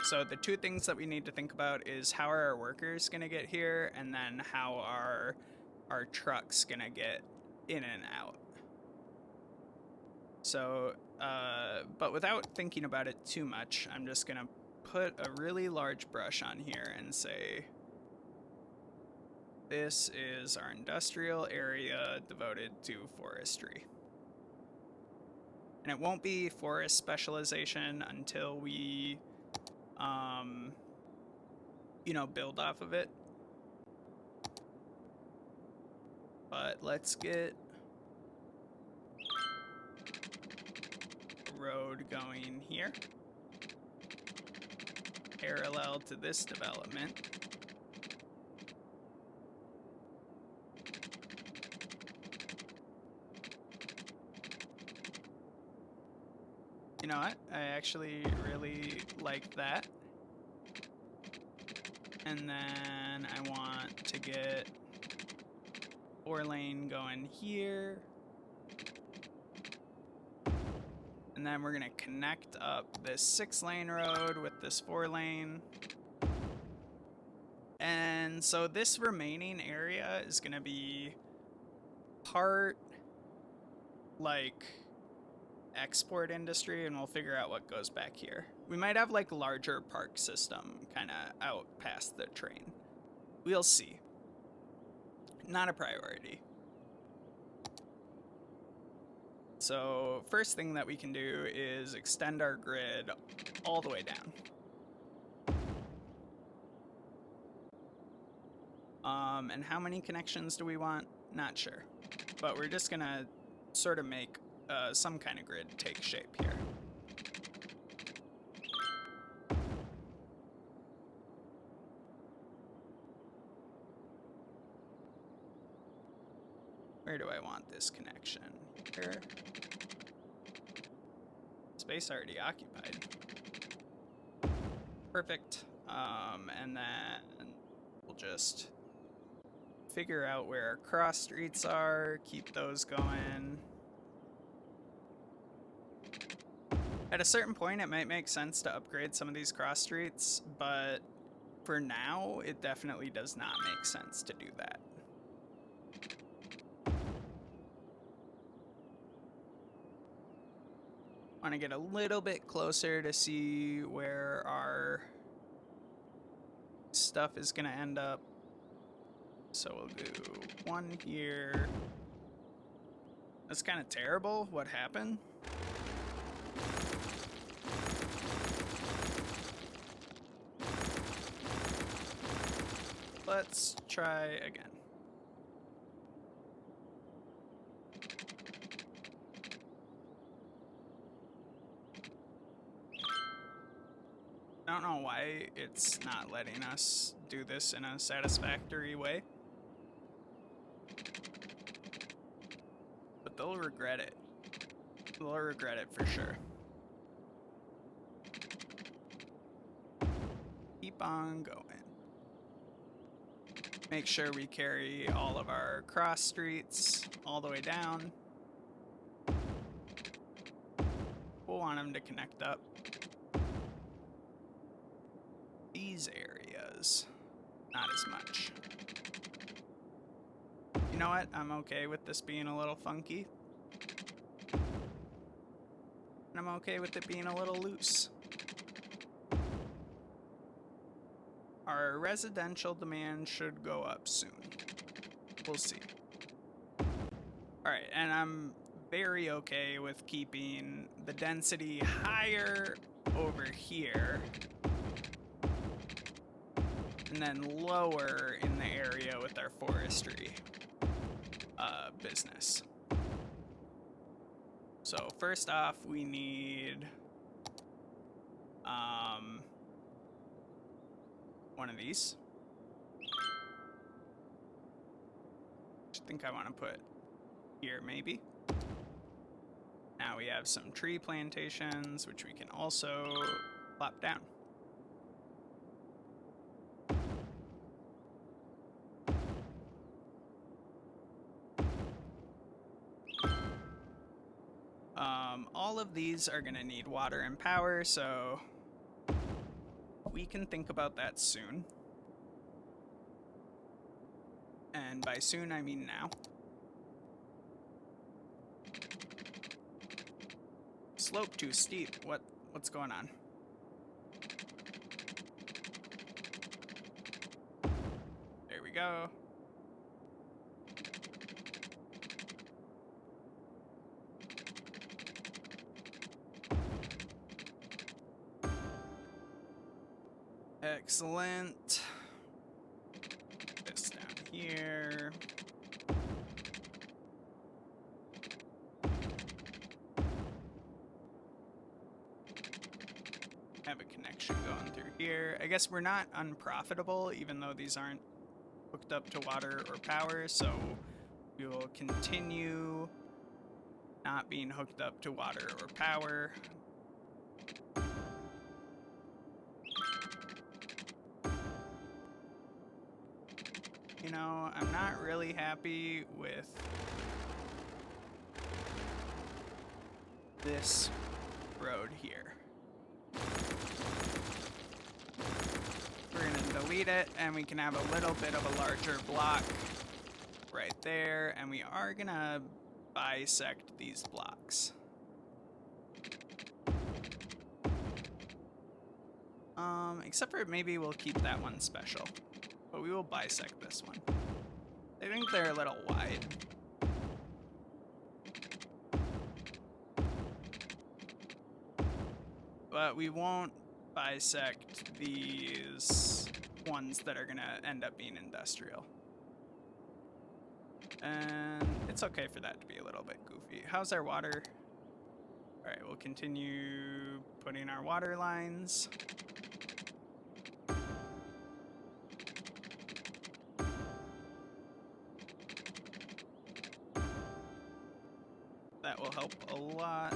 So the two things that we need to think about is how are our workers gonna get here, and then how are our trucks gonna get in and out. So, but without thinking about it too much, I'm just gonna put a really large brush on here and say, this is our industrial area devoted to forestry. And it won't be forest specialization until we, you know, build off of it. But let's get a road going here, parallel to this development. You know what? I actually really like that. And then I want to get 4-lane going here. And then we're gonna connect up this 6-lane road with this 4-lane. And so this remaining area is gonna be part like export industry, and we'll figure out what goes back here. We might have like larger park system kind of out past the train. We'll see. Not a priority. So first thing that we can do is extend our grid all the way down. And how many connections do we want? Not sure. But we're just gonna sort of make some kind of grid take shape here. Where do I want this connection? Here. Space already occupied. Perfect. And then we'll just figure out where our cross streets are, keep those going. At a certain point, it might make sense to upgrade some of these cross streets, but for now, it definitely does not make sense to do that. Want to get a little bit closer to see where our stuff is going to end up. So we'll do one here. That's kind of terrible. What happened? Let's try again. I don't know why it's not letting us do this in a satisfactory way. But they'll regret it. They'll regret it for sure. Keep on going. Make sure we carry all of our cross streets all the way down. We'll want them to connect up. These areas, not as much. You know what? I'm okay with this being a little funky. And I'm okay with it being a little loose. Our residential demand should go up soon. We'll see. Alright, and I'm very okay with keeping the density higher over here and then lower in the area with our forestry business. So first off, we need one of these. I think I want to put here maybe. Now we have some tree plantations, which we can also plop down. All of these are going to need water and power, so we can think about that soon. And by soon, I mean now. Slope too steep. What's going on? There we go. Excellent. This down here. Have a connection going through here. I guess we're not unprofitable, even though these aren't hooked up to water or power, so we will continue not being hooked up to water or power. You know, I'm not really happy with this road here. We're going to delete it, and we can have a little bit of a larger block right there, and we are going to bisect these blocks. Except for maybe we'll keep that one special. But we will bisect this one. I think they're a little wide. But we won't bisect these ones that are gonna end up being industrial. And it's okay for that to be a little bit goofy. How's our water? Alright, we'll continue putting our water lines. That will help a lot.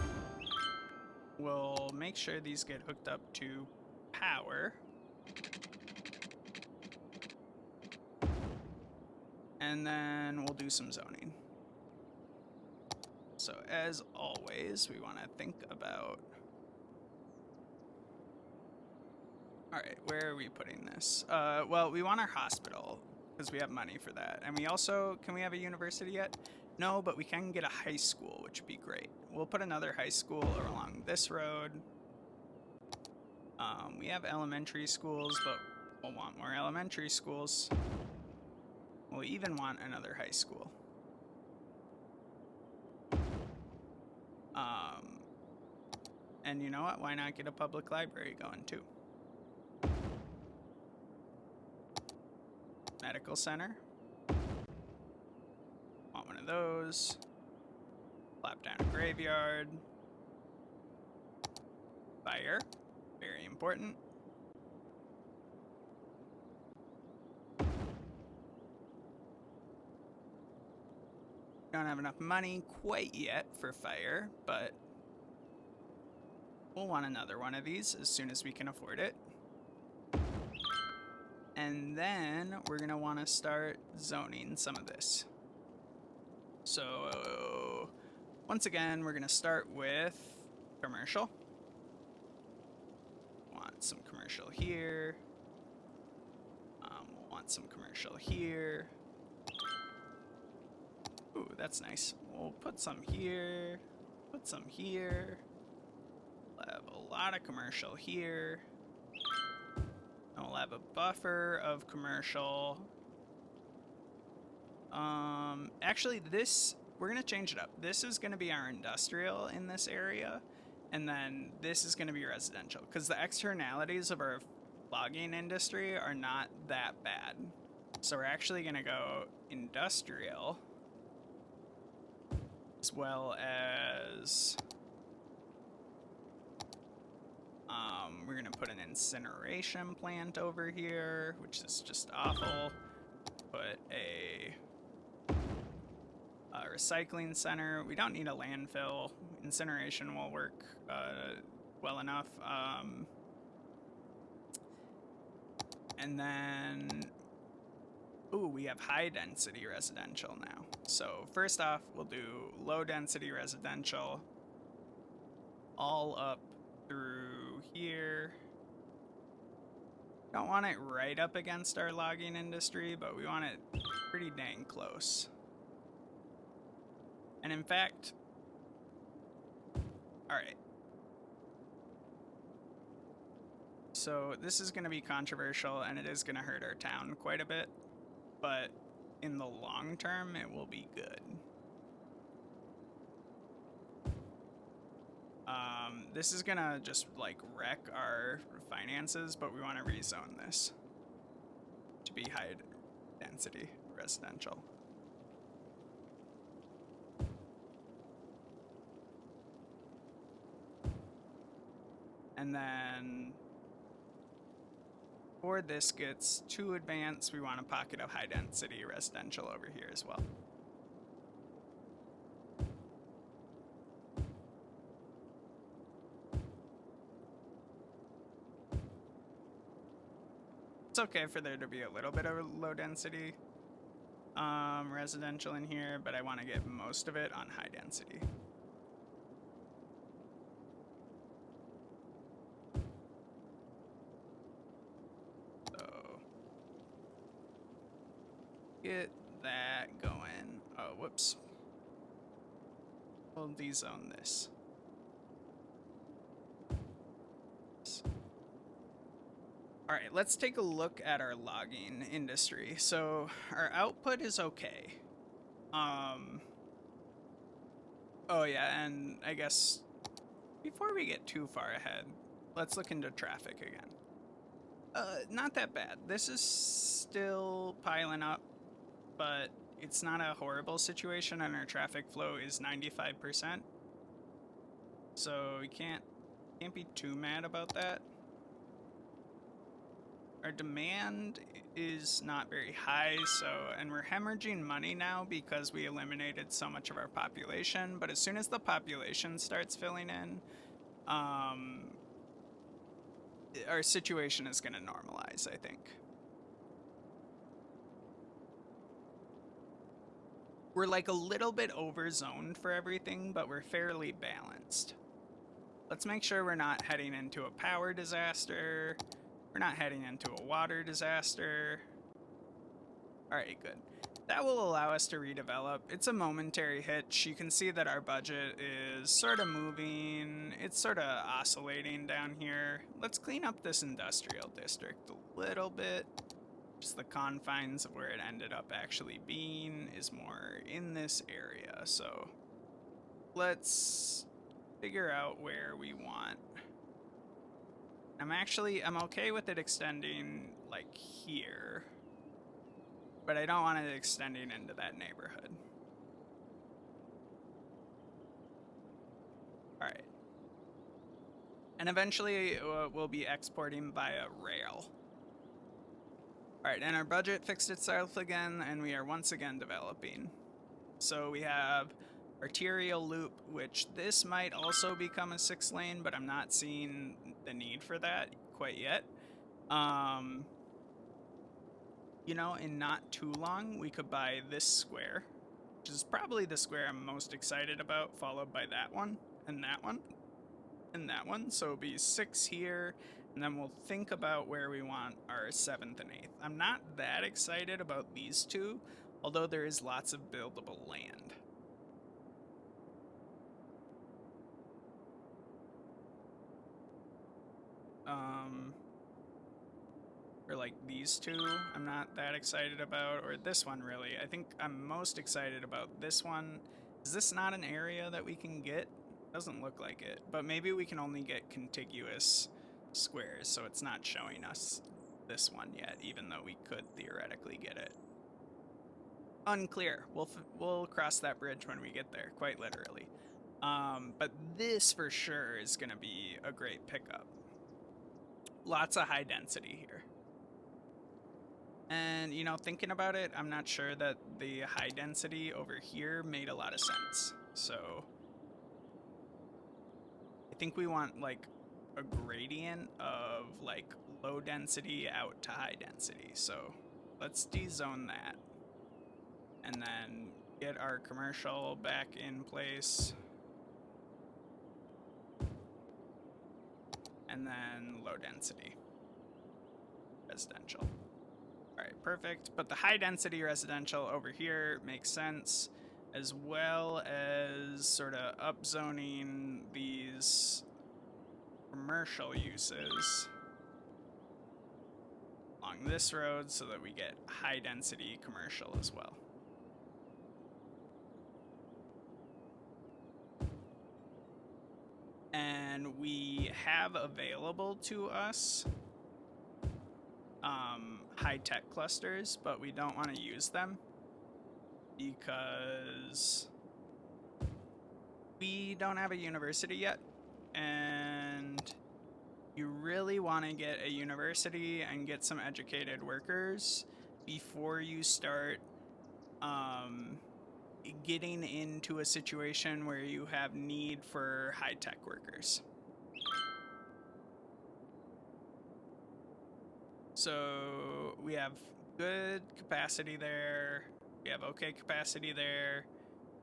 We'll make sure these get hooked up to power. And then we'll do some zoning. So as always, we want to think about... Alright, where are we putting this? Well, we want our hospital, because we have money for that. And we also... Can we have a university yet? No, but we can get a high school, which would be great. We'll put another high school along this road. We have elementary schools, but we'll want more elementary schools. We'll even want another high school. And you know what? Why not get a public library going too? Medical center. Want one of those. Plop down a graveyard. Fire. Very important. Don't have enough money quite yet for fire, but we'll want another one of these as soon as we can afford it. And then we're going to want to start zoning some of this. So once again, we're going to start with commercial. Want some commercial here. We'll want some commercial here. Ooh, that's nice. We'll put some here. Put some here. We'll have a lot of commercial here. And we'll have a buffer of commercial. Actually, we're going to change it up. This is going to be our industrial in this area. And then this is going to be residential. Because the externalities of our logging industry are not that bad. So we're actually going to go industrial. As well as... we're going to put an incineration plant over here, which is just awful. Put a recycling center. We don't need a landfill. Incineration will work well enough. And then, ooh, we have high density residential now. So first off, we'll do low density residential all up through here. Don't want it right up against our logging industry, but we want it pretty dang close. And in fact, all right. So this is going to be controversial, and it is going to hurt our town quite a bit, but in the long term, it will be good. This is going to just, like, wreck our finances, but we want to rezone this to be high density residential. And then before this gets too advanced, we want a pocket of high density residential over here as well. It's okay for there to be a little bit of low density residential in here, but I want to get most of it on high density. Get that going. Oh, whoops. We'll dezone this. Alright, let's take a look at our logging industry. So, our output is okay. Oh yeah, and I guess before we get too far ahead, let's look into traffic again. Not that bad. This is still piling up, but it's not a horrible situation, and our traffic flow is 95%. So we can't be too mad about that. Our demand is not very high, and we're hemorrhaging money now because we eliminated so much of our population, but as soon as the population starts filling in, our situation is going to normalize, I think. We're like a little bit over-zoned for everything, but we're fairly balanced. Let's make sure we're not heading into a power disaster. We're not heading into a water disaster. Alright, good. That will allow us to redevelop. It's a momentary hitch. You can see that our budget is sort of moving. It's sort of oscillating down here. Let's clean up this industrial district a little bit. Just the confines of where it ended up actually being is more in this area. So let's figure out where we want. I'm okay with it extending like here, but I don't want it extending into that neighborhood. All right. And eventually we'll be exporting via rail. All right, and our budget fixed itself again, and we are once again developing. So we have Arterial Loop, which this might also become a 6-lane, but I'm not seeing the need for that quite yet. You know, in not too long, we could buy this square, which is probably the square I'm most excited about, followed by that one, and that one, and that one. So it'll be 6 here, and then we'll think about where we want our 7th and 8th. I'm not that excited about these two, although there is lots of buildable land. Or like these two, I'm not that excited about, or this one really. I think I'm most excited about this one. Is this not an area that we can get? Doesn't look like it, but maybe we can only get contiguous squares, so it's not showing us this one yet, even though we could theoretically get it. Unclear. We'll cross that bridge when we get there, quite literally. But this for sure is going to be a great pickup. Lots of high density here. And, you know, thinking about it, I'm not sure that the high density over here made a lot of sense. So I think we want, like, a gradient of, like, low density out to high density. So let's dezone that. And then get our commercial back in place. And then low density residential. All right, perfect. But the high density residential over here makes sense, as well as sort of upzoning these commercial uses along this road so that we get high density commercial as well. And we have available to us high-tech clusters, but we don't want to use them because we don't have a university yet, and you really want to get a university and get some educated workers before you start getting into a situation where you have need for high-tech workers. So we have good capacity there. We have okay capacity there.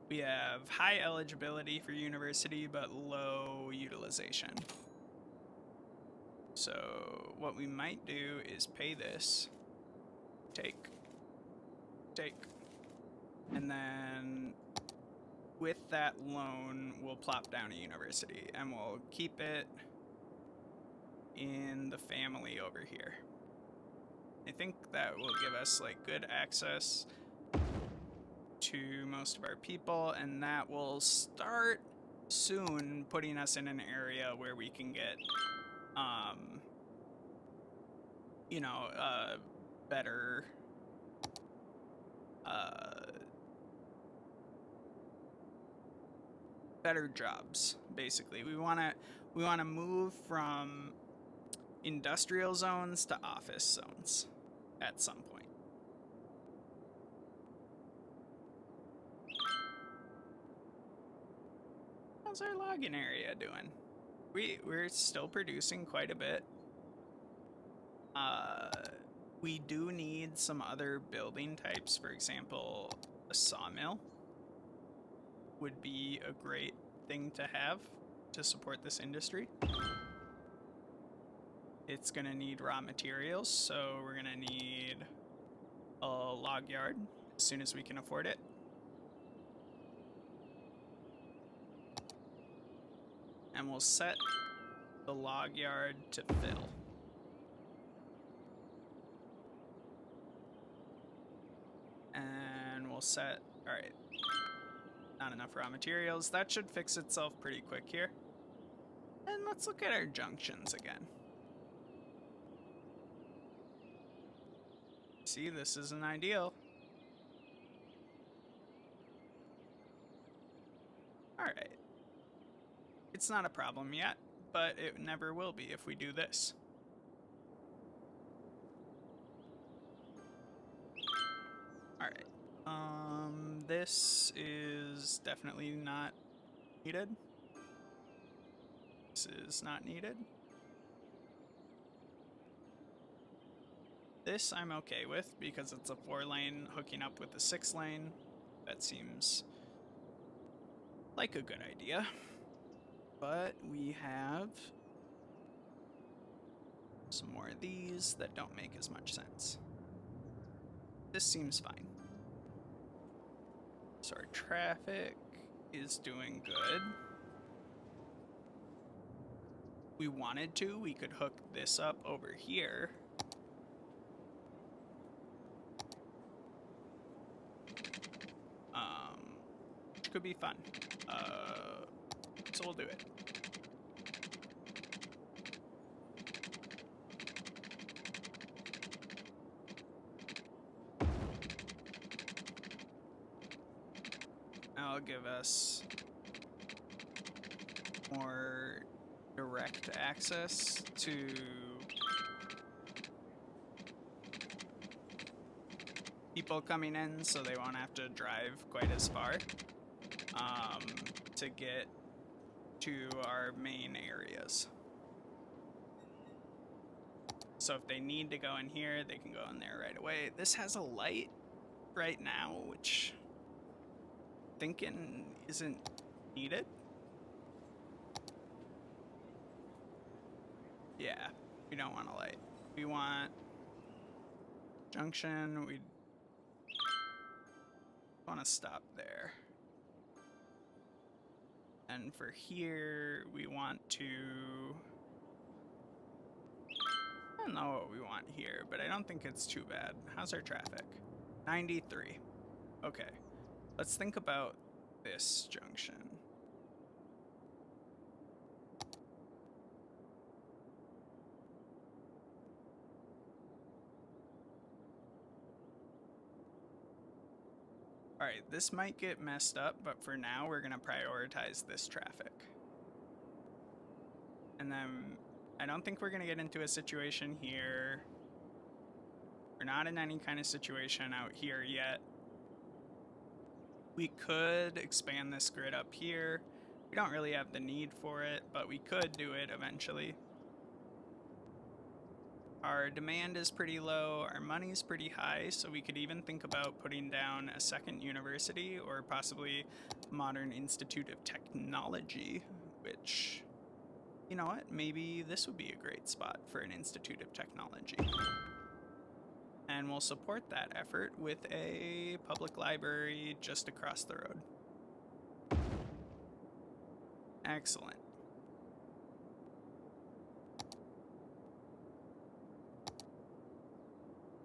We have high eligibility for university, but low utilization. So what we might do is pay this. Take. And then with that loan, we'll plop down a university and we'll keep it in the family over here. I think that will give us like good access to most of our people, and that will start soon putting us in an area where we can get you know, better better jobs. Basically, we want to move from industrial zones to office zones at some point. How's our logging area doing? We're still producing quite a bit. We do need some other building types. For example, a sawmill would be a great thing to have to support this industry. It's going to need raw materials, so we're going to need a log yard as soon as we can afford it. And we'll set the log yard to fill. And we'll set, all right, not enough raw materials. That should fix itself pretty quick here. And let's look at our junctions again. See, this isn't ideal. All right. It's not a problem yet, but it never will be if we do this. All right. This is definitely not needed. This is not needed. This I'm okay with because it's a 4-lane hooking up with a 6-lane. That seems like a good idea. But we have some more of these that don't make as much sense. This seems fine. So our traffic is doing good. We wanted to, we could hook this up over here. Which could be fun. So we'll do it. That'll give us more direct access to people coming in, so they won't have to drive quite as far to get to our main areas. So if they need to go in here, they can go in there right away. This has a light right now, which I'm thinking isn't needed. Yeah, we don't want a light. We want junction. We want to stop there. And for here, we want to... I don't know what we want here, but I don't think it's too bad. How's our traffic? 93. Okay. Let's think about this junction. Alright, this might get messed up, but for now we're going to prioritize this traffic. And then I don't think we're going to get into a situation here. We're not in any kind of situation out here yet. We could expand this grid up here. We don't really have the need for it, but we could do it eventually. Our demand is pretty low, our money's pretty high, so we could even think about putting down a second university or possibly Modern Institute of Technology, which, you know what, maybe this would be a great spot for an Institute of Technology. And we'll support that effort with a public library just across the road. Excellent.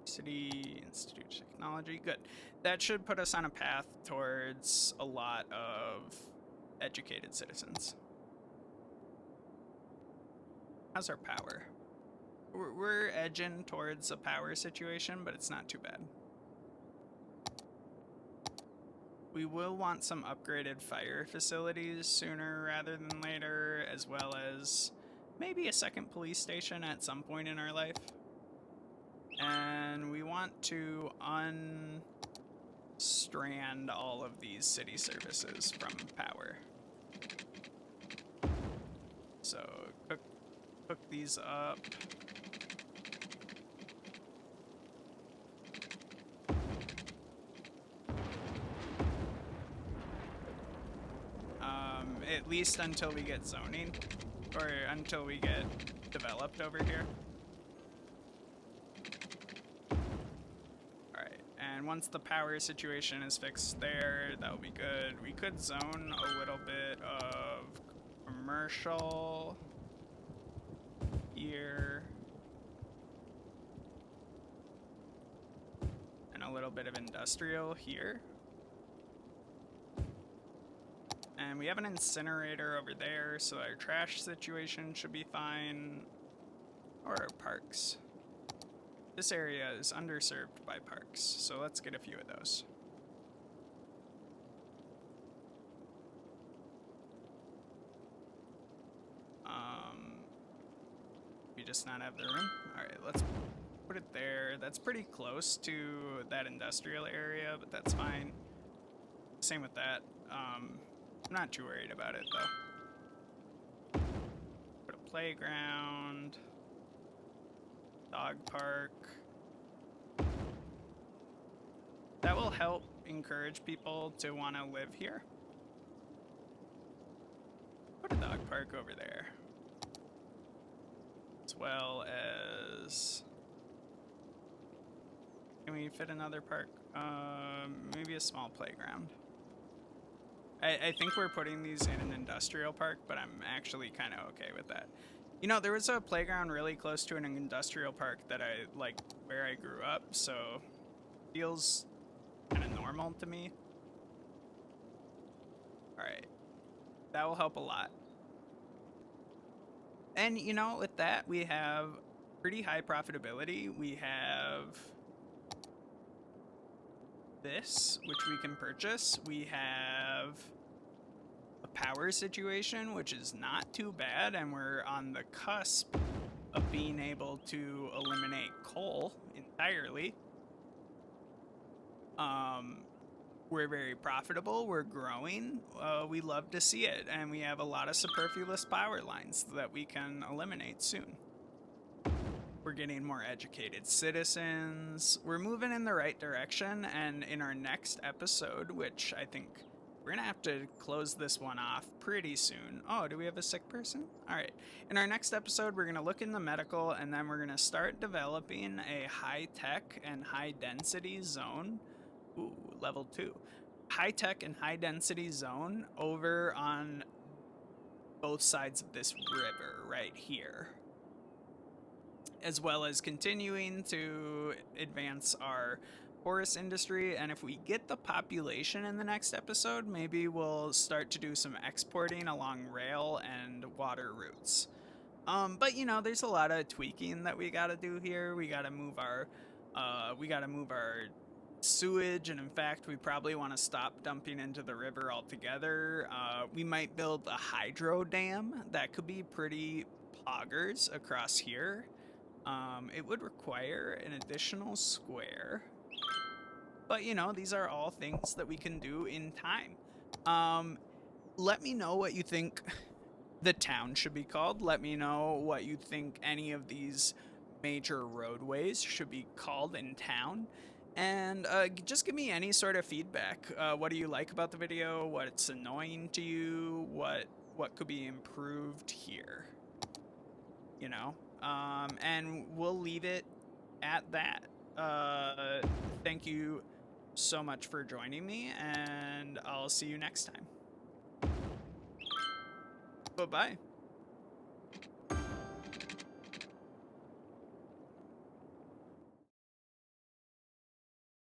City Institute of Technology, good. That should put us on a path towards a lot of educated citizens. How's our power? We're edging towards a power situation, but it's not too bad. We will want some upgraded fire facilities sooner rather than later, as well as maybe a second police station at some point in our life. And we want to unstrand all of these city services from power. So hook these up. At least until we get zoning, or until we get developed over here. Alright, and once the power situation is fixed there, that'll be good. We could zone a little bit of commercial here. And a little bit of industrial here. And we have an incinerator over there, so our trash situation should be fine. Or our parks. This area is underserved by parks, so let's get a few of those. We just not have the room? Alright, let's put it there. That's pretty close to that industrial area, but that's fine. Same with that. I'm not too worried about it, though. Put a playground. Dog park. help encourage people to want to live here. Put a dog park over there. As well as... Can we fit another park? Maybe a small playground. I think we're putting these in an industrial park, but I'm actually kind of okay with that. You know, there was a playground really close to an industrial park that I like where I grew up, so feels kind of normal to me. All right, that will help a lot. And you know, with that, we have pretty high profitability. We have this, which we can purchase. We have a power situation, which is not too bad, and we're on the cusp of being able to eliminate coal entirely. We're very profitable, we're growing, we love to see it, and we have a lot of superfluous power lines that we can eliminate soon. We're getting more educated citizens, we're moving in the right direction, and in our next episode, which I think we're gonna have to close this one off pretty soon. Oh, do we have a sick person? All right. In our next episode, we're gonna look in the medical, and then we're gonna start developing a high-tech and high-density zone. Ooh, level 2. High-tech and high-density zone over on both sides of this river right here. As well as continuing to advance our forest industry, and if we get the population in the next episode, maybe we'll start to do some exporting along rail and water routes. But you know, there's a lot of tweaking that we gotta do here. We gotta move our sewage, and in fact, we probably want to stop dumping into the river altogether. We might build a hydro dam that could be pretty poggers across here. It would require an additional square. But, you know, these are all things that we can do in time. Let me know what you think the town should be called. Let me know what you think any of these major roadways should be called in town. And just give me any sort of feedback. What do you like about the video? What's annoying to you? What could be improved here? You know? And we'll leave it at that. Thank you so much for joining me, and I'll see you next time. Bye-bye.